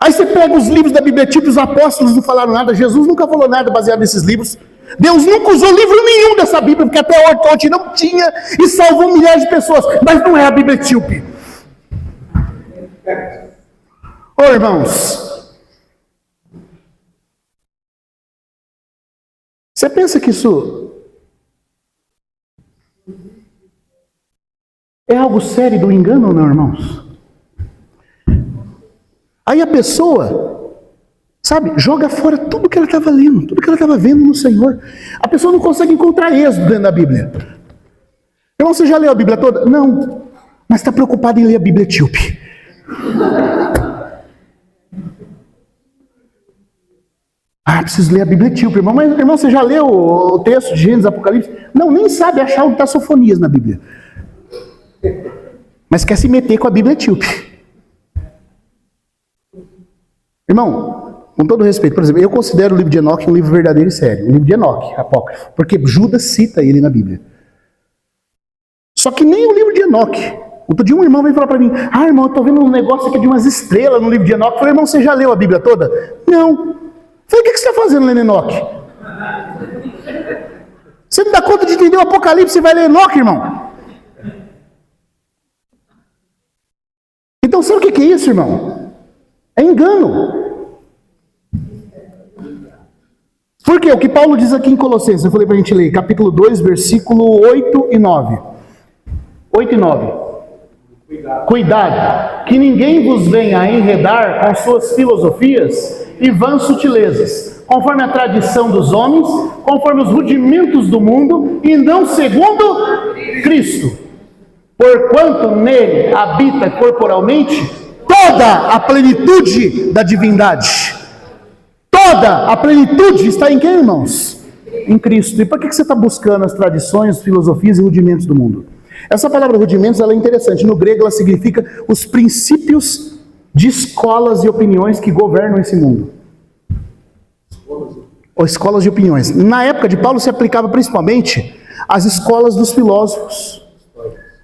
Aí você pega os livros da Bíblia Etíope, os apóstolos não falaram nada, Jesus nunca falou nada baseado nesses livros. Deus nunca usou livro nenhum dessa Bíblia, porque até hoje não tinha, e salvou milhares de pessoas, mas não é a Bíblia Etíope. Ô irmãos, você pensa que isso é algo sério do engano ou não, irmãos? Aí a pessoa, sabe, joga fora tudo que ela estava lendo, tudo que ela estava vendo no Senhor. A pessoa não consegue encontrar êxodo dentro da Bíblia. Irmão, você já leu a Bíblia toda? Não, mas está preocupado em ler a Bíblia Etíope. Preciso ler a Bíblia Etíope, irmão. Mas, irmão, você já leu o texto de Gênesis, Apocalipse? Não, nem sabe achar onde está Sofonias na Bíblia. Mas quer se meter com a Bíblia Etíope. Irmão, com todo respeito, por exemplo, eu considero o livro de Enoque um livro verdadeiro e sério. O livro de Enoque, apócrifo. Porque Judas cita ele na Bíblia. Só que nem o livro de Enoque. Outro dia um irmão veio falar para mim, irmão, eu estou vendo um negócio aqui de umas estrelas no livro de Enoque. Eu falei, irmão, você já leu a Bíblia toda? Não. Eu falei, o que você está fazendo lendo Enoque? Você não dá conta de entender o Apocalipse e vai ler Enoque, irmão? Então sabe o que é isso, irmão? É engano. Por quê? O que Paulo diz aqui em Colossenses, eu falei para a gente ler, capítulo 2, versículo 8 e 9. 8 e 9. Cuidado, que ninguém vos venha a enredar com suas filosofias e vãs sutilezas, conforme a tradição dos homens, conforme os rudimentos do mundo, e não segundo Cristo. Porquanto nele habita corporalmente toda a plenitude da divindade. Toda a plenitude está em quem, irmãos? Em Cristo. E por que você está buscando as tradições, filosofias e rudimentos do mundo? Essa palavra rudimentos ela é interessante. No grego ela significa os princípios de escolas e opiniões que governam esse mundo. Ou escolas de opiniões. Na época de Paulo se aplicava principalmente as escolas dos filósofos,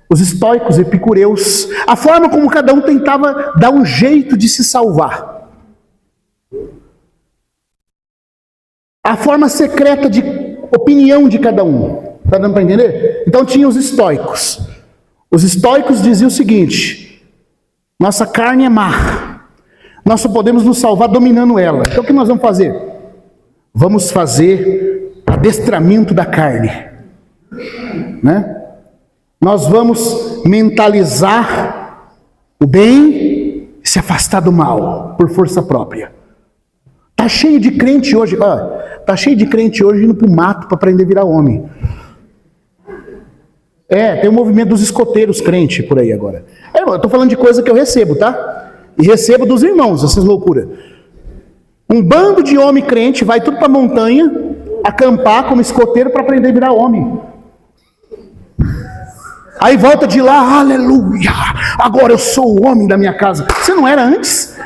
os estoicos, epicureus, a forma como cada um tentava dar um jeito de se salvar. A forma secreta de opinião de cada um. Está dando para entender? Então tinha os estoicos. Os estoicos diziam o seguinte: nossa carne é má. Nós só podemos nos salvar dominando ela. Então o que nós vamos fazer? Vamos fazer adestramento da carne. Né? Nós vamos mentalizar o bem e se afastar do mal por força própria. Tá cheio de crente hoje, tá cheio de crente hoje indo pro mato para aprender a virar homem. Tem o movimento dos escoteiros crente por aí agora. Eu tô falando de coisa que eu recebo, tá? E recebo dos irmãos, essas loucuras. Um bando de homem crente vai tudo pra montanha, acampar como escoteiro para aprender a virar homem. Aí volta de lá, aleluia, agora eu sou o homem da minha casa. Você não era antes?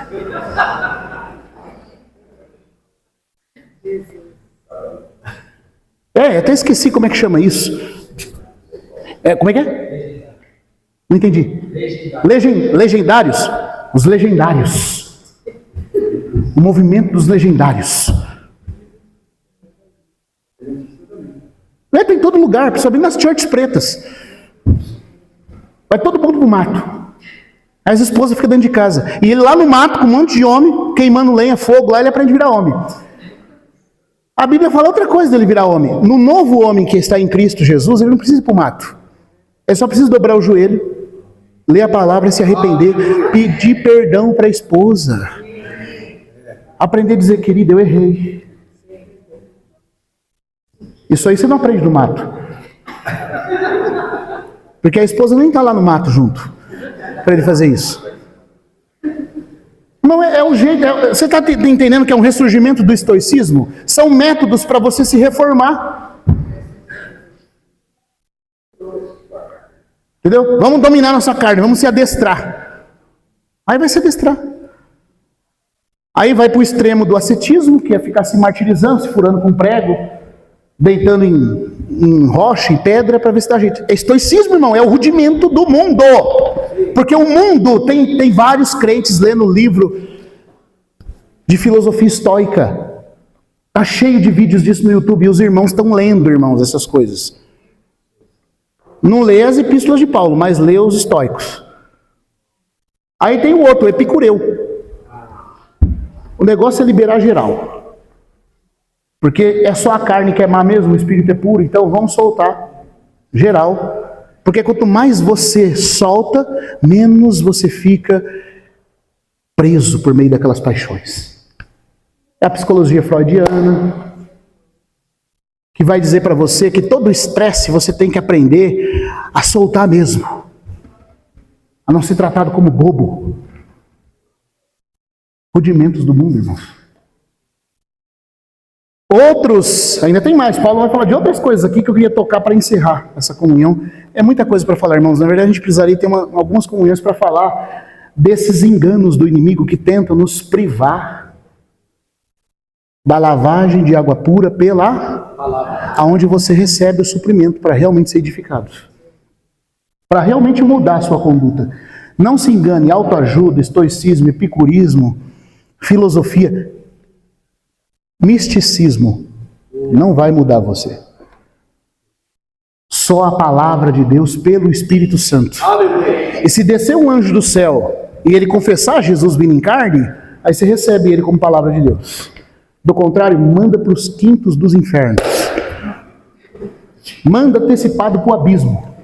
Até esqueci como é que chama isso. Como é que é? Não entendi. Legendários. Os legendários. O movimento dos legendários. Tem em todo lugar, principalmente nas churches pretas. Vai todo mundo pro mato. Aí as esposas ficam dentro de casa. E ele lá no mato, com um monte de homem, queimando lenha, fogo, lá ele aprende a virar homem. A Bíblia fala outra coisa dele virar homem. No novo homem que está em Cristo Jesus, ele não precisa ir para o mato. Ele só precisa dobrar o joelho, ler a palavra, se arrepender, pedir perdão para a esposa. Aprender a dizer, querida, eu errei. Isso aí você não aprende no mato. Porque a esposa nem está lá no mato junto para ele fazer isso. Não é o jeito. Você está entendendo que é um ressurgimento do estoicismo? São métodos para você se reformar. Entendeu? Vamos dominar nossa carne, vamos se adestrar. Aí vai se adestrar. Aí vai para o extremo do ascetismo, que é ficar se martirizando, se furando com prego, deitando em rocha, em pedra, para ver se dá jeito. É estoicismo, irmão, é o rudimento do mundo. Porque o mundo tem vários crentes lendo livro de filosofia estoica. Está cheio de vídeos disso no YouTube. E os irmãos estão lendo, irmãos, essas coisas. Não lê as epístolas de Paulo, mas lê os estoicos. Aí tem o outro, o epicureu. O negócio é liberar geral. Porque é só a carne que é má mesmo, o espírito é puro. Então vamos soltar geral. Porque quanto mais você solta, menos você fica preso por meio daquelas paixões. É a psicologia freudiana, que vai dizer para você que todo estresse você tem que aprender a soltar mesmo. A não ser tratado como bobo. Rudimentos do mundo, irmãos. Outros, ainda tem mais, Paulo vai falar de outras coisas aqui que eu queria tocar para encerrar essa comunhão. É muita coisa para falar, irmãos. Na verdade, a gente precisaria ter algumas comunhões para falar desses enganos do inimigo que tentam nos privar da lavagem de água pura pela palavra, aonde você recebe o suprimento para realmente ser edificado. Para realmente mudar a sua conduta. Não se engane, autoajuda, estoicismo, epicurismo, filosofia, misticismo não vai mudar você. Só a palavra de Deus pelo Espírito Santo. Aleluia. E se descer um anjo do céu e ele confessar Jesus vindo em carne, aí você recebe ele como palavra de Deus. Do contrário, manda para os quintos dos infernos. Manda antecipado para o abismo.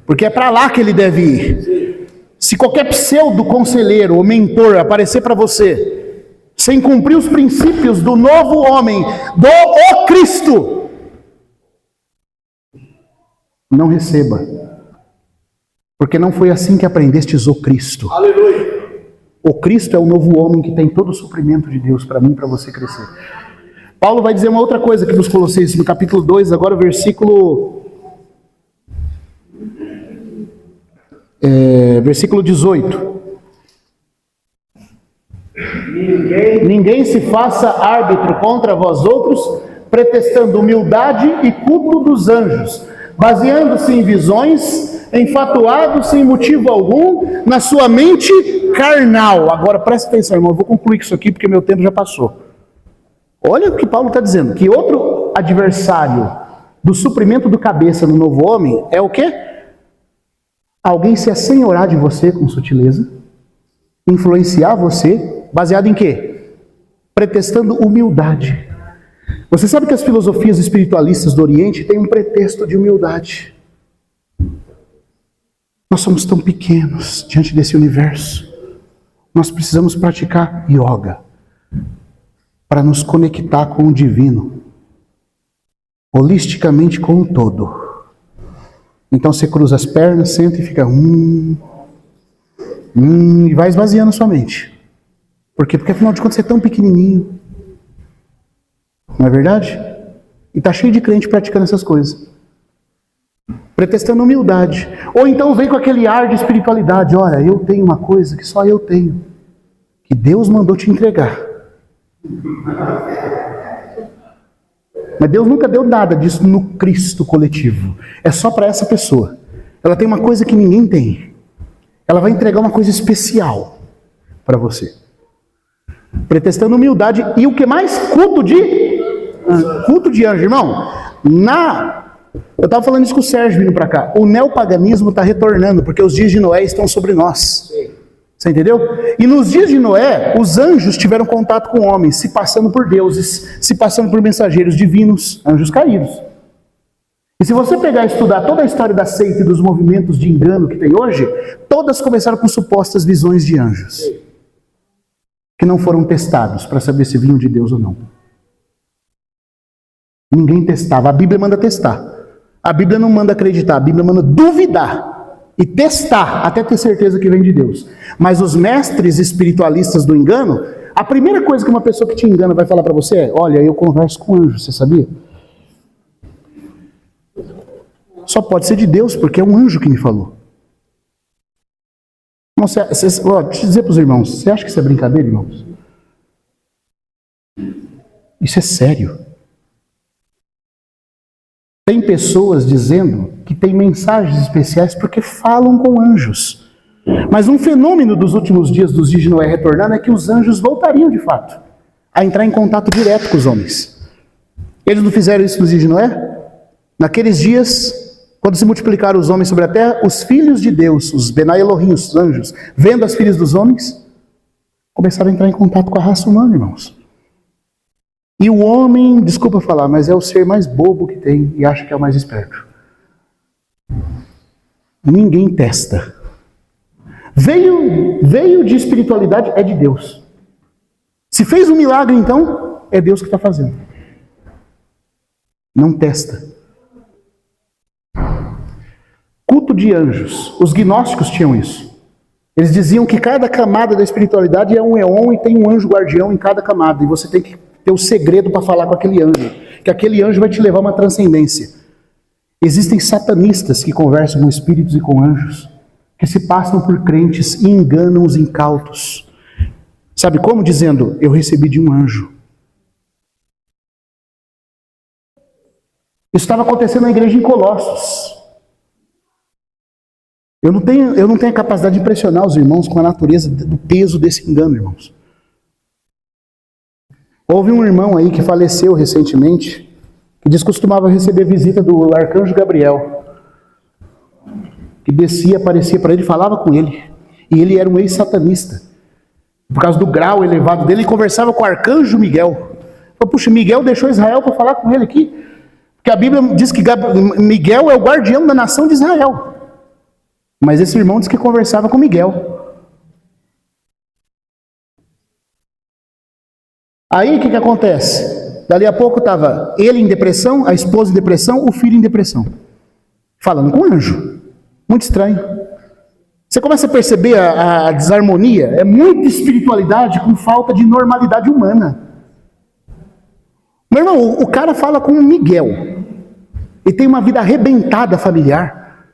Porque é para lá que ele deve ir. Se qualquer pseudo-conselheiro ou mentor aparecer para você, sem cumprir os princípios do novo homem, do Cristo, não receba. Porque não foi assim que aprendestes o Cristo. Aleluia. O Cristo é o novo homem que tem todo o suprimento de Deus para mim e para você crescer. Paulo vai dizer uma outra coisa aqui nos Colossenses, no capítulo 2, agora o versículo 18. Ninguém se faça árbitro contra vós outros pretextando humildade e culto dos anjos, baseando-se em visões, enfatuado sem motivo algum, na sua mente carnal. Agora presta atenção, irmão, eu vou concluir isso aqui porque meu tempo já passou. Olha o que Paulo está dizendo, que outro adversário do suprimento do cabeça no novo homem é o quê? Alguém se assenhorar de você com sutileza, influenciar você, baseado em quê? Pretextando humildade. Você sabe que as filosofias espiritualistas do Oriente têm um pretexto de humildade. Nós somos tão pequenos diante desse universo. Nós precisamos praticar yoga para nos conectar com o divino, holisticamente com o todo. Então você cruza as pernas, senta e fica e vai esvaziando sua mente. Por quê? Porque afinal de contas você é tão pequenininho. Não é verdade? E está cheio de crente praticando essas coisas. Pretextando humildade. Ou então vem com aquele ar de espiritualidade. Olha, eu tenho uma coisa que só eu tenho. Que Deus mandou te entregar. Mas Deus nunca deu nada disso no Cristo coletivo. É só para essa pessoa. Ela tem uma coisa que ninguém tem. Ela vai entregar uma coisa especial para você. Pretextando humildade. E o que mais? Culto de anjo, irmão. Eu estava falando isso com o Sérgio vindo para cá. O neopaganismo está retornando, porque os dias de Noé estão sobre nós. Você entendeu? E nos dias de Noé, os anjos tiveram contato com homens, se passando por deuses, se passando por mensageiros divinos, anjos caídos. E se você pegar e estudar toda a história da seita e dos movimentos de engano que tem hoje, todas começaram com supostas visões de anjos, que não foram testados para saber se vinham de Deus ou não. Ninguém testava. A Bíblia manda testar. A Bíblia não manda acreditar, a Bíblia manda duvidar e testar até ter certeza que vem de Deus. Mas os mestres espiritualistas do engano, a primeira coisa que uma pessoa que te engana vai falar para você é: olha, eu converso com anjos, você sabia? Só pode ser de Deus, porque é um anjo que me falou. Deixa eu dizer para os irmãos, você acha que isso é brincadeira, irmãos? Isso é sério. Tem pessoas dizendo que tem mensagens especiais porque falam com anjos. Mas um fenômeno dos últimos dias, dos dias de Noé retornando, é que os anjos voltariam de fato a entrar em contato direto com os homens. Eles não fizeram isso nos dias de Noé? Naqueles dias, quando se multiplicaram os homens sobre a terra, os filhos de Deus, os Benai Elohim, os anjos, vendo as filhas dos homens, começaram a entrar em contato com a raça humana, irmãos. E o homem, desculpa falar, mas é o ser mais bobo que tem e acha que é o mais esperto. Ninguém testa. Veio de espiritualidade, é de Deus. Se fez um milagre, então, é Deus que está fazendo. Não testa. Culto de anjos. Os gnósticos tinham isso. Eles diziam que cada camada da espiritualidade é um éon e tem um anjo guardião em cada camada. E você tem que ter o segredo para falar com aquele anjo. Que aquele anjo vai te levar a uma transcendência. Existem satanistas que conversam com espíritos e com anjos, que se passam por crentes e enganam os incautos. Sabe como? Dizendo: eu recebi de um anjo. Isso estava acontecendo na igreja em Colossos. Eu não tenho a capacidade de impressionar os irmãos com a natureza do peso desse engano, irmãos. Houve um irmão aí que faleceu recentemente, que diz que costumava receber visita do arcanjo Gabriel, que descia, aparecia para ele, falava com ele. E ele era um ex-satanista. Por causa do grau elevado dele, ele conversava com o arcanjo Miguel. Falei: puxa, Miguel deixou Israel para falar com ele aqui. Porque a Bíblia diz que Miguel é o guardião da nação de Israel. Mas esse irmão diz que conversava com Miguel. Aí o que acontece? Dali a pouco estava ele em depressão, a esposa em depressão, o filho em depressão. Falando com o anjo. Muito estranho. Você começa a perceber a desarmonia. É muita espiritualidade com falta de normalidade humana. Meu irmão, o cara fala com o Miguel. E tem uma vida arrebentada familiar.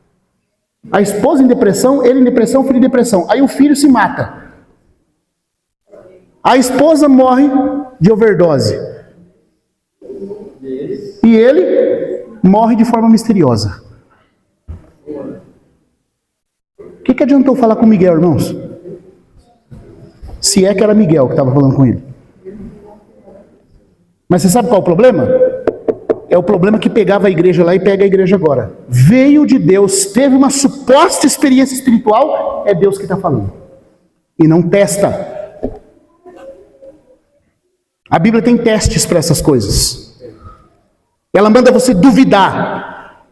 A esposa em depressão, ele em depressão, o filho em depressão. Aí o filho se mata. A esposa morre de overdose. E ele morre de forma misteriosa. O que adiantou falar com Miguel, irmãos? Se é que era Miguel que estava falando com ele. Mas você sabe qual é o problema? É o problema que pegava a igreja lá e pega a igreja agora. Veio de Deus, teve uma suposta experiência espiritual, é Deus que está falando. E não testa. A Bíblia tem testes para essas coisas. Ela manda você duvidar.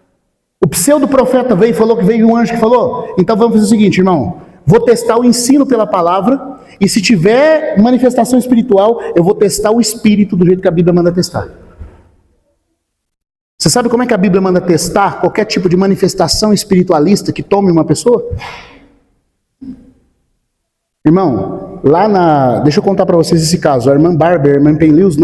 O pseudo-profeta veio e falou que veio um anjo que falou. Então vamos fazer o seguinte, irmão. Vou testar o ensino pela palavra. E se tiver manifestação espiritual, eu vou testar o espírito do jeito que a Bíblia manda testar. Você sabe como é que a Bíblia manda testar qualquer tipo de manifestação espiritualista que tome uma pessoa? Irmão, deixa eu contar para vocês esse caso. A irmã Barber, a irmã Penlius,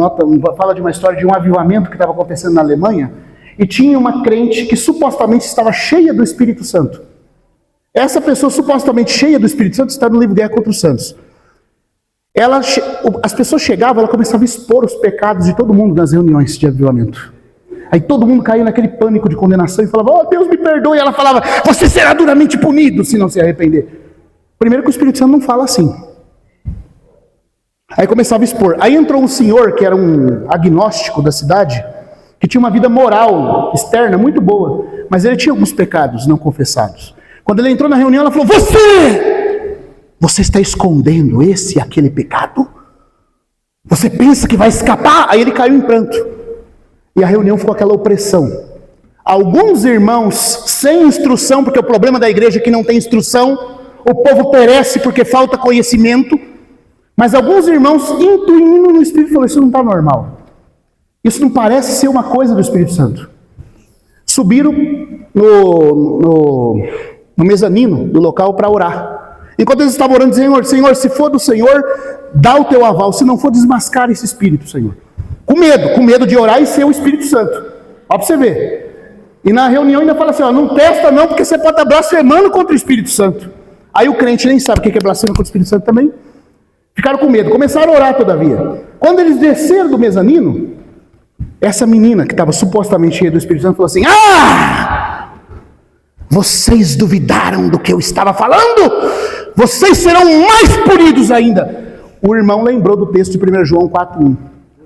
fala de uma história de um avivamento que estava acontecendo na Alemanha, e tinha uma crente que supostamente estava cheia do Espírito Santo. Essa pessoa supostamente cheia do Espírito Santo está no livro Guerra contra os Santos. As pessoas chegavam, ela começava a expor os pecados de todo mundo nas reuniões de avivamento. Aí todo mundo caía naquele pânico de condenação e falava, Deus me perdoe. E ela falava, você será duramente punido se não se arrepender. Primeiro que o Espírito Santo não fala assim. Aí começava a expor. Aí entrou um senhor que era um agnóstico da cidade, que tinha uma vida moral externa muito boa, mas ele tinha alguns pecados não confessados. Quando ele entrou na reunião, ela falou, você está escondendo esse e aquele pecado? Você pensa que vai escapar? Aí ele caiu em pranto. E a reunião ficou aquela opressão. Alguns irmãos sem instrução, porque o problema da igreja é que não tem instrução, o povo perece porque falta conhecimento, mas alguns irmãos intuindo no Espírito falaram, isso não está normal. Isso não parece ser uma coisa do Espírito Santo. Subiram no mezanino do local para orar. Enquanto eles estavam orando, Senhor, se for do Senhor, dá o teu aval. Se não for, desmascara esse espírito, Senhor. Com medo de orar e ser o Espírito Santo. Ó, para você ver. E na reunião ainda fala assim, não testa não, porque você pode estar blasfemando contra o Espírito Santo. Aí o crente nem sabe o que é blasfema contra o Espírito Santo também. Ficaram com medo, começaram a orar todavia. Quando eles desceram do mezanino, essa menina que estava supostamente cheia do Espírito Santo falou assim, vocês duvidaram do que eu estava falando? Vocês serão mais punidos ainda. O irmão lembrou do texto de 1 João 4:1.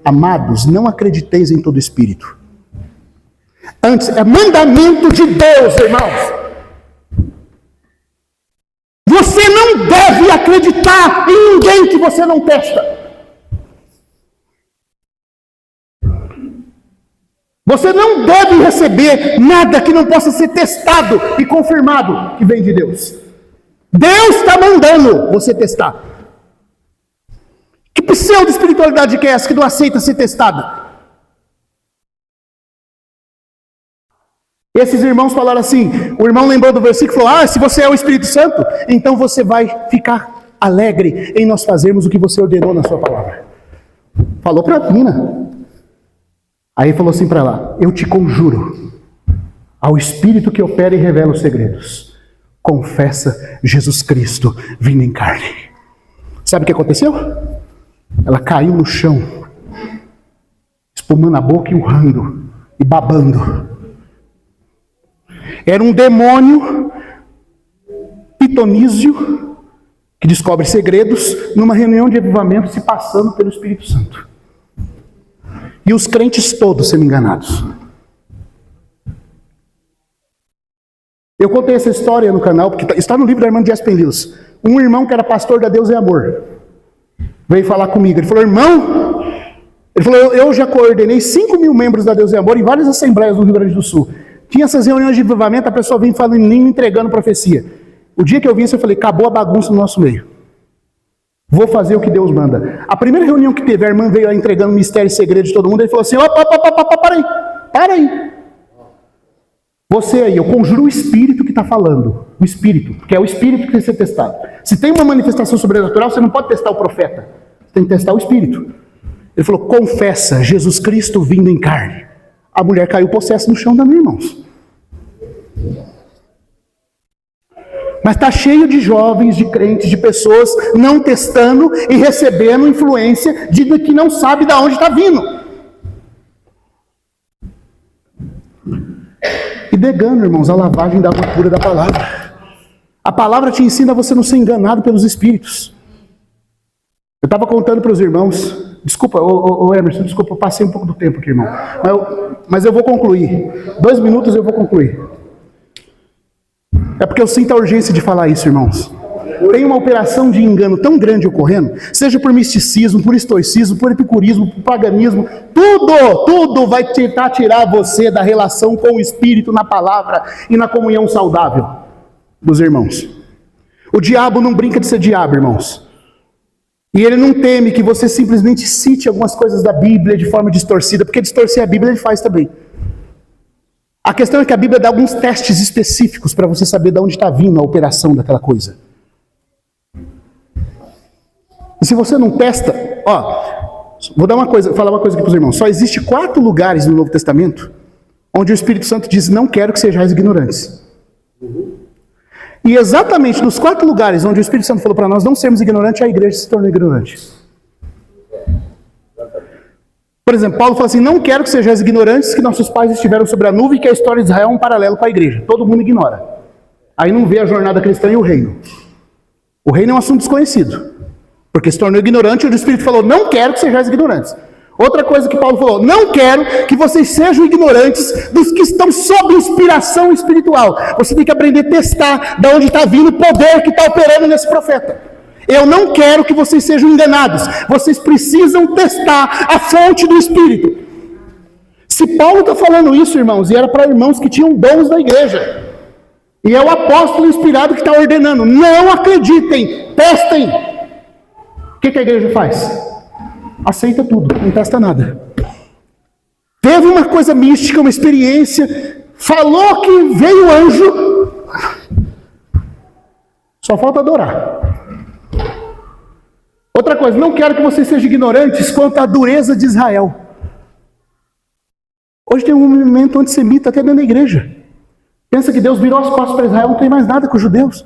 Amados, não acrediteis em todo espírito. Antes, é mandamento de Deus, irmãos. Você não deve acreditar em ninguém que você não testa. Você não deve receber nada que não possa ser testado e confirmado que vem de Deus. Deus está mandando você testar. Que pseudo-espiritualidade que é essa que não aceita ser testada? Esses irmãos falaram assim, o irmão lembrou do versículo e falou, se você é o Espírito Santo, então você vai ficar alegre em nós fazermos o que você ordenou na sua palavra. Falou para a menina. Aí falou assim para ela, eu te conjuro ao Espírito que opera e revela os segredos. Confessa Jesus Cristo vindo em carne. Sabe o que aconteceu? Ela caiu no chão, espumando a boca e urrando, e babando. Era um demônio pitonísio que descobre segredos numa reunião de avivamento se passando pelo Espírito Santo. E os crentes todos sendo enganados. Eu contei essa história no canal, porque está no livro da irmã Jess Penlius. Um irmão que era pastor da Deus é Amor veio falar comigo. Ele falou, irmão, eu já coordenei 5.000 membros da Deus é Amor em várias assembleias do Rio Grande do Sul. Tinha essas reuniões de avivamento, a pessoa vinha falando em língua, entregando profecia. O dia que eu vi isso, eu falei, acabou a bagunça no nosso meio. Vou fazer o que Deus manda. A primeira reunião que teve, a irmã veio entregando mistério e segredo de todo mundo, ele falou assim, para aí. Você aí, eu conjuro o Espírito que está falando. O Espírito, que é o Espírito que tem que ser testado. Se tem uma manifestação sobrenatural, você não pode testar o profeta. Você tem que testar o Espírito. Ele falou, confessa Jesus Cristo vindo em carne. A mulher caiu possessa no chão também, irmãos. Mas está cheio de jovens, de crentes, de pessoas não testando e recebendo influência de que não sabe de onde está vindo. negando, irmãos, a lavagem da água pura da palavra. A palavra te ensina a você não ser enganado pelos espíritos. Eu estava contando para os irmãos, desculpa, Emerson, desculpa, eu passei um pouco do tempo aqui, irmão. Mas eu vou concluir. 2 minutos eu vou concluir. É porque eu sinto a urgência de falar isso, irmãos. Tem uma operação de engano tão grande ocorrendo, seja por misticismo, por estoicismo, por epicurismo, por paganismo, tudo vai tentar tirar você da relação com o Espírito na palavra e na comunhão saudável dos irmãos. O diabo não brinca de ser diabo, irmãos. E ele não teme que você simplesmente cite algumas coisas da Bíblia de forma distorcida, porque distorcer a Bíblia ele faz também. A questão é que a Bíblia dá alguns testes específicos para você saber de onde está vindo a operação daquela coisa. E se você não testa, vou falar uma coisa aqui para os irmãos. Só existe 4 lugares no Novo Testamento onde o Espírito Santo diz: não quero que sejais ignorantes. E exatamente nos 4 lugares onde o Espírito Santo falou para nós não sermos ignorantes, a igreja se tornou ignorante. Por exemplo, Paulo fala assim: não quero que sejais ignorantes que nossos pais estiveram sobre a nuvem e que a história de Israel é um paralelo com a igreja. Todo mundo ignora. Aí não vê a jornada cristã e o reino. O reino é um assunto desconhecido. Porque se tornou ignorante, onde o Espírito falou: não quero que sejais ignorantes. Outra coisa que Paulo falou: não quero que vocês sejam ignorantes dos que estão sob inspiração espiritual. Você tem que aprender a testar de onde está vindo o poder que está operando nesse profeta. Eu não quero que vocês sejam enganados. Vocês precisam testar a fonte do Espírito. Se Paulo está falando isso, irmãos, e era para irmãos que tinham dons da igreja, e é o apóstolo inspirado que está ordenando: não acreditem, testem. O que a igreja faz? Aceita tudo, não testa nada. Teve uma coisa mística, uma experiência, falou que veio o anjo, só falta adorar. Outra coisa, não quero que vocês sejam ignorantes quanto à dureza de Israel. Hoje tem um movimento antissemita até dentro da igreja. Pensa que Deus virou as costas para Israel, não tem mais nada com os judeus.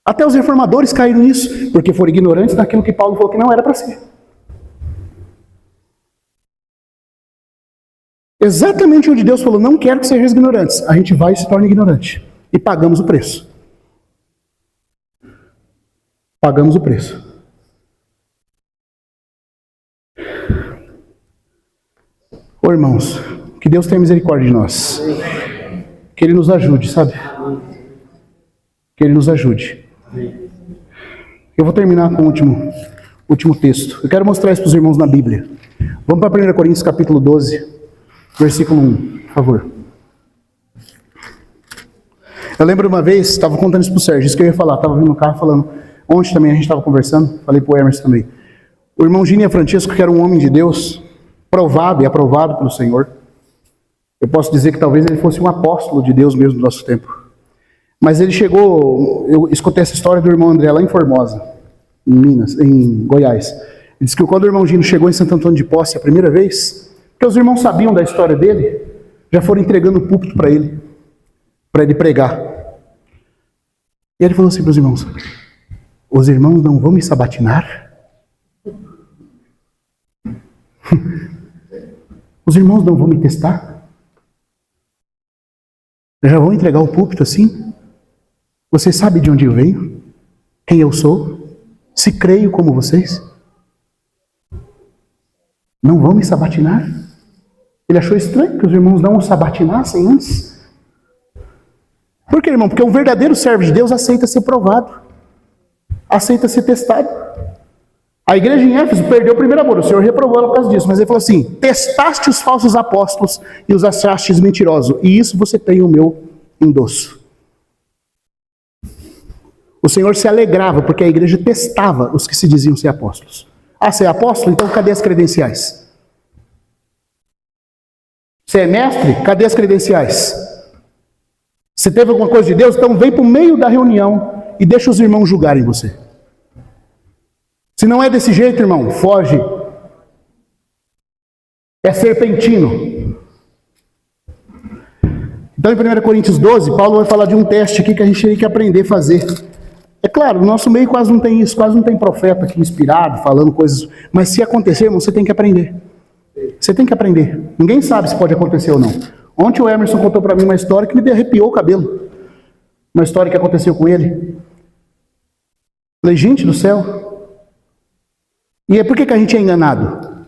Até os reformadores caíram nisso, porque foram ignorantes daquilo que Paulo falou que não era para ser. Exatamente onde Deus falou: não quero que sejam ignorantes, a gente vai e se torna ignorante. E pagamos o preço. Pagamos o preço. Ô irmãos, que Deus tenha misericórdia de nós. Que Ele nos ajude, sabe? Que Ele nos ajude. Eu vou terminar com o último texto. Eu quero mostrar isso para os irmãos na Bíblia. Vamos para 1 Coríntios capítulo 12, versículo 1, por favor. Eu lembro uma vez, estava contando isso para o Sérgio, isso que eu ia falar, estava vindo no carro falando. Ontem também a gente estava conversando, falei para o Emerson também. O irmão Gini Francisco, que era um homem de Deus, provado e aprovado pelo Senhor. Eu posso dizer que talvez ele fosse um apóstolo de Deus mesmo no nosso tempo. Mas ele chegou, eu escutei essa história do irmão André lá em Formosa, em Goiás. Ele disse que quando o irmão Gino chegou em Santo Antônio de Posse a primeira vez, porque os irmãos sabiam da história dele, já foram entregando o púlpito para ele pregar. E ele falou assim para os irmãos: os irmãos não vão me sabatinar? Os irmãos não vão me testar? Já vão entregar o púlpito assim? Você sabe de onde eu venho? Quem eu sou? Se creio como vocês? Não vão me sabatinar? Ele achou estranho que os irmãos não o sabatinassem antes. Por que, irmão? Porque um verdadeiro servo de Deus aceita ser provado. Aceita ser testado. A igreja em Éfeso perdeu o primeiro amor. O Senhor reprovou ela por causa disso. Mas ele falou assim: testaste os falsos apóstolos e os achastes mentirosos. E isso você tem o meu endosso. O Senhor se alegrava porque a igreja testava os que se diziam ser apóstolos. Ah, você é apóstolo? Então cadê as credenciais? Você é mestre? Cadê as credenciais? Você teve alguma coisa de Deus? Então vem para o meio da reunião e deixa os irmãos julgarem você. Se não é desse jeito, irmão, foge. É serpentino. Então em 1 Coríntios 12, Paulo vai falar de um teste aqui que a gente tem que aprender a fazer. É claro, no nosso meio quase não tem isso, quase não tem profeta aqui inspirado, falando coisas. Mas se acontecer, irmão, você tem que aprender. Você tem que aprender. Ninguém sabe se pode acontecer ou não. Ontem o Emerson contou para mim uma história que me arrepiou o cabelo. Uma história que aconteceu com ele. Falei, gente do céu. E por que a gente é enganado?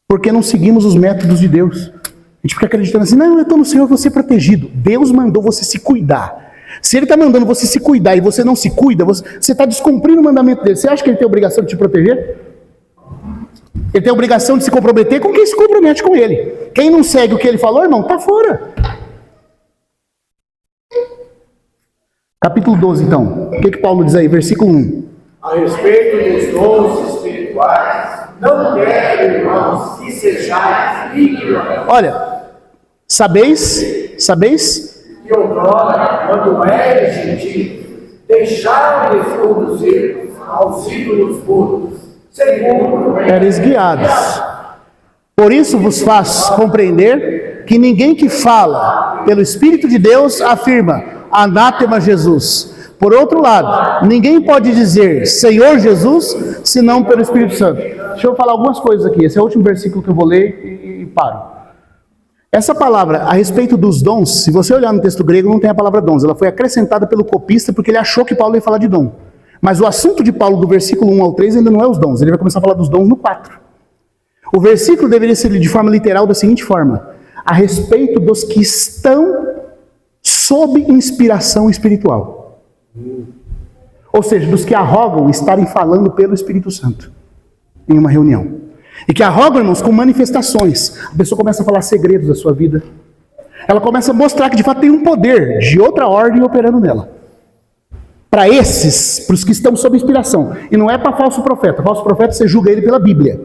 Porque não seguimos os métodos de Deus. A gente fica acreditando assim, não, eu estou no Senhor, vou ser protegido. Deus mandou você se cuidar. Se Ele está mandando você se cuidar e você não se cuida, você está descumprindo o mandamento dele. Você acha que Ele tem a obrigação de te proteger? Ele tem a obrigação de se comprometer com quem se compromete com Ele. Quem não segue o que Ele falou, irmão, está fora. Capítulo 12, então. O que Paulo diz aí? Versículo 1. A respeito dos dons espirituais, não quero, irmãos, que sejais ignorantes. Olha, sabeis Que outrora, quando eres gentil, deixaram-lhes conduzir aos ídolos puros, segundo eres guiados. Por isso vos faz compreender que ninguém que fala pelo Espírito de Deus afirma, anátema Jesus. Por outro lado, ninguém pode dizer Senhor Jesus, senão pelo Espírito Santo. Deixa eu falar algumas coisas aqui. Esse é o último versículo que eu vou ler e paro. Essa palavra, a respeito dos dons, se você olhar no texto grego, não tem a palavra dons. Ela foi acrescentada pelo copista porque ele achou que Paulo ia falar de dom. Mas o assunto de Paulo do versículo 1 ao 3 ainda não é os dons. Ele vai começar a falar dos dons no 4. O versículo deveria ser de forma literal da seguinte forma: a respeito dos que estão sob inspiração espiritual. Ou seja, dos que arrogam estarem falando pelo Espírito Santo em uma reunião. E que arrogam, irmãos, com manifestações. A pessoa começa a falar segredos da sua vida. Ela começa a mostrar que de fato tem um poder de outra ordem operando nela. Para esses, para os que estão sob inspiração. E não é para falso profeta. Falso profeta você julga ele pela Bíblia.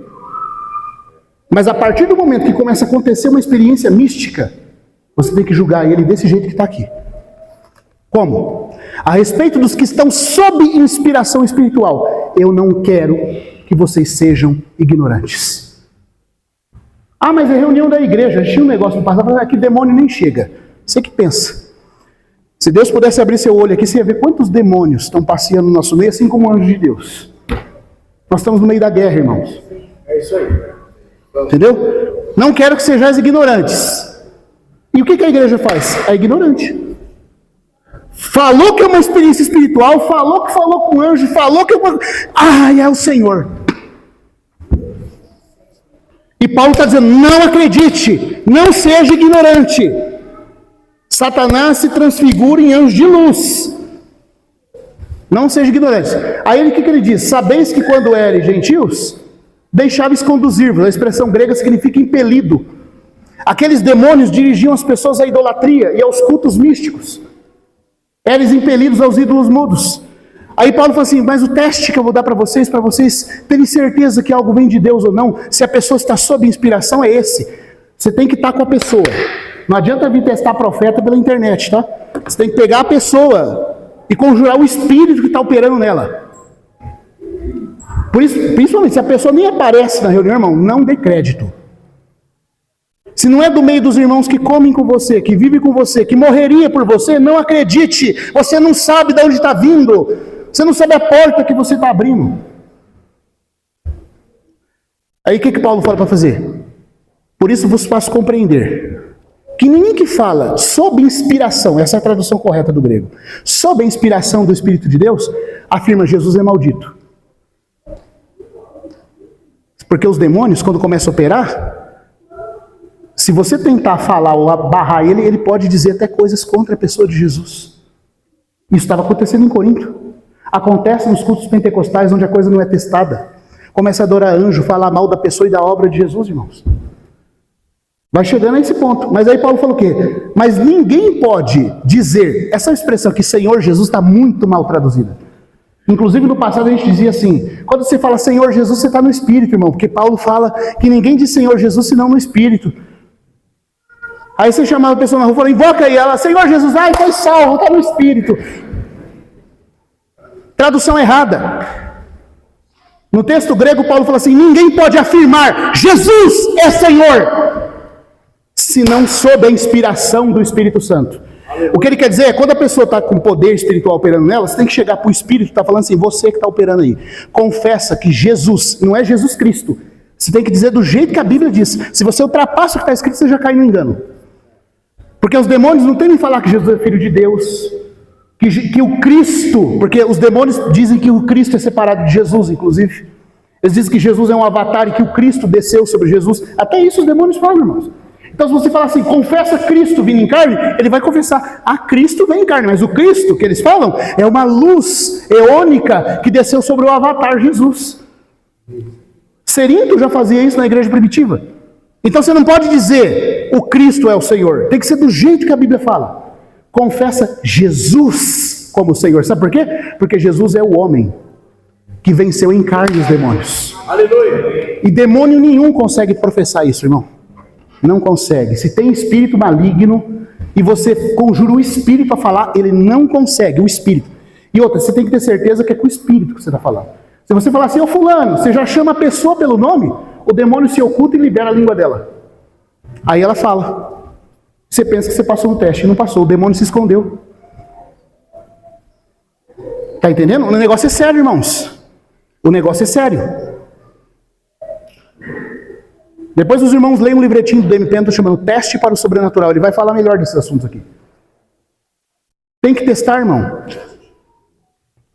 Mas a partir do momento que começa a acontecer uma experiência mística, você tem que julgar ele desse jeito que está aqui. Como? A respeito dos que estão sob inspiração espiritual, eu não quero que vocês sejam ignorantes. Ah, mas é reunião da igreja, tinha um negócio no passado, aqui demônio nem chega. Você que pensa. Se Deus pudesse abrir seu olho aqui, você ia ver quantos demônios estão passeando no nosso meio, assim como anjos de Deus. Nós estamos no meio da guerra, irmãos. É isso aí. Entendeu? Não quero que sejais ignorantes. E o que a igreja faz? É ignorante. Falou que é uma experiência espiritual, falou que falou com anjo, falou que é uma... é o Senhor. E Paulo está dizendo, não acredite, não seja ignorante. Satanás se transfigura em anjo de luz. Não seja ignorante. Aí o que ele diz? Sabeis que quando eres gentios, deixáveis conduzir-vos. A expressão grega significa impelido. Aqueles demônios dirigiam as pessoas à idolatria e aos cultos místicos. Eles impelidos aos ídolos mudos. Aí Paulo fala assim, mas o teste que eu vou dar para vocês terem certeza que algo vem de Deus ou não, se a pessoa está sob inspiração, é esse. Você tem que estar com a pessoa. Não adianta vir testar profeta pela internet, tá? Você tem que pegar a pessoa e conjurar o espírito que está operando nela. Por isso, principalmente, se a pessoa nem aparece na reunião, irmão, não dê crédito. Se não é do meio dos irmãos que comem com você, que vivem com você, que morreria por você, não acredite. Você não sabe de onde está vindo. Você não sabe a porta que você está abrindo. Aí o que Paulo fala para fazer? Por isso vos faço compreender que ninguém que fala sob inspiração, essa é a tradução correta do grego, sob a inspiração do Espírito de Deus, afirma Jesus é maldito. Porque os demônios, quando começam a operar, se você tentar falar ou barrar ele, ele pode dizer até coisas contra a pessoa de Jesus. Isso estava acontecendo em Corinto. Acontece nos cultos pentecostais, onde a coisa não é testada. Começa a adorar anjo, falar mal da pessoa e da obra de Jesus, irmãos. Vai chegando a esse ponto. Mas aí Paulo falou o quê? Mas ninguém pode dizer, essa expressão que Senhor Jesus está muito mal traduzida. Inclusive no passado a gente dizia assim, quando você fala Senhor Jesus, você está no Espírito, irmão. Porque Paulo fala que ninguém diz Senhor Jesus senão no Espírito. Aí você chamava a pessoa na rua e falava, invoca aí, ela, Senhor Jesus, foi salvo, está no Espírito. Tradução errada. No texto grego, Paulo fala assim, ninguém pode afirmar, Jesus é Senhor, senão sob a inspiração do Espírito Santo. O que ele quer dizer é, quando a pessoa está com poder espiritual operando nela, você tem que chegar para o Espírito, está falando assim, você que está operando aí, confessa que Jesus, não é Jesus Cristo, você tem que dizer do jeito que a Bíblia diz. Se você ultrapassa o que está escrito, você já cai no engano. Porque os demônios não temem falar que Jesus é filho de Deus, que o Cristo, porque os demônios dizem que o Cristo é separado de Jesus, inclusive. Eles dizem que Jesus é um avatar e que o Cristo desceu sobre Jesus. Até isso os demônios falam, irmãos. Então se você falar assim, confessa Cristo vindo em carne, ele vai confessar, Cristo vem em carne. Mas o Cristo que eles falam é uma luz eônica que desceu sobre o avatar Jesus. Cerinto já fazia isso na igreja primitiva. Então você não pode dizer, o Cristo é o Senhor. Tem que ser do jeito que a Bíblia fala. Confessa Jesus como Senhor. Sabe por quê? Porque Jesus é o homem que venceu em carne os demônios. Aleluia. E demônio nenhum consegue professar isso, irmão. Não consegue. Se tem espírito maligno e você conjura o espírito a falar, ele não consegue, o espírito. E outra, você tem que ter certeza que é com o espírito que você está falando. Se você falar assim, ô fulano, você já chama a pessoa pelo nome, o demônio se oculta e libera a língua dela. Aí ela fala. Você pensa que você passou no teste, não passou, o demônio se escondeu. Tá entendendo? O negócio é sério, irmãos. O negócio é sério. Depois os irmãos leem um livretinho do D.M. Penton chamando Teste para o Sobrenatural. Ele vai falar melhor desses assuntos aqui. Tem que testar, irmão.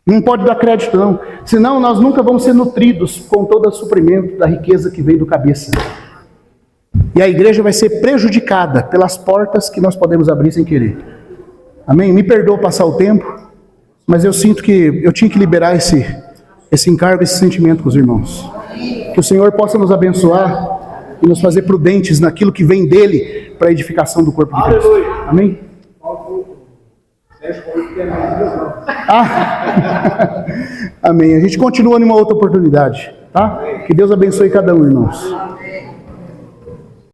Não pode dar crédito, não. Senão nós nunca vamos ser nutridos com todo o suprimento da riqueza que vem do cabeça. E a igreja vai ser prejudicada pelas portas que nós podemos abrir sem querer. Amém? Me perdoa passar o tempo, mas eu sinto que eu tinha que liberar esse encargo, esse sentimento com os irmãos. Que o Senhor possa nos abençoar e nos fazer prudentes naquilo que vem dele para a edificação do corpo de Cristo. Amém? Amém. A gente continua numa outra oportunidade, tá? Que Deus abençoe cada um, irmãos.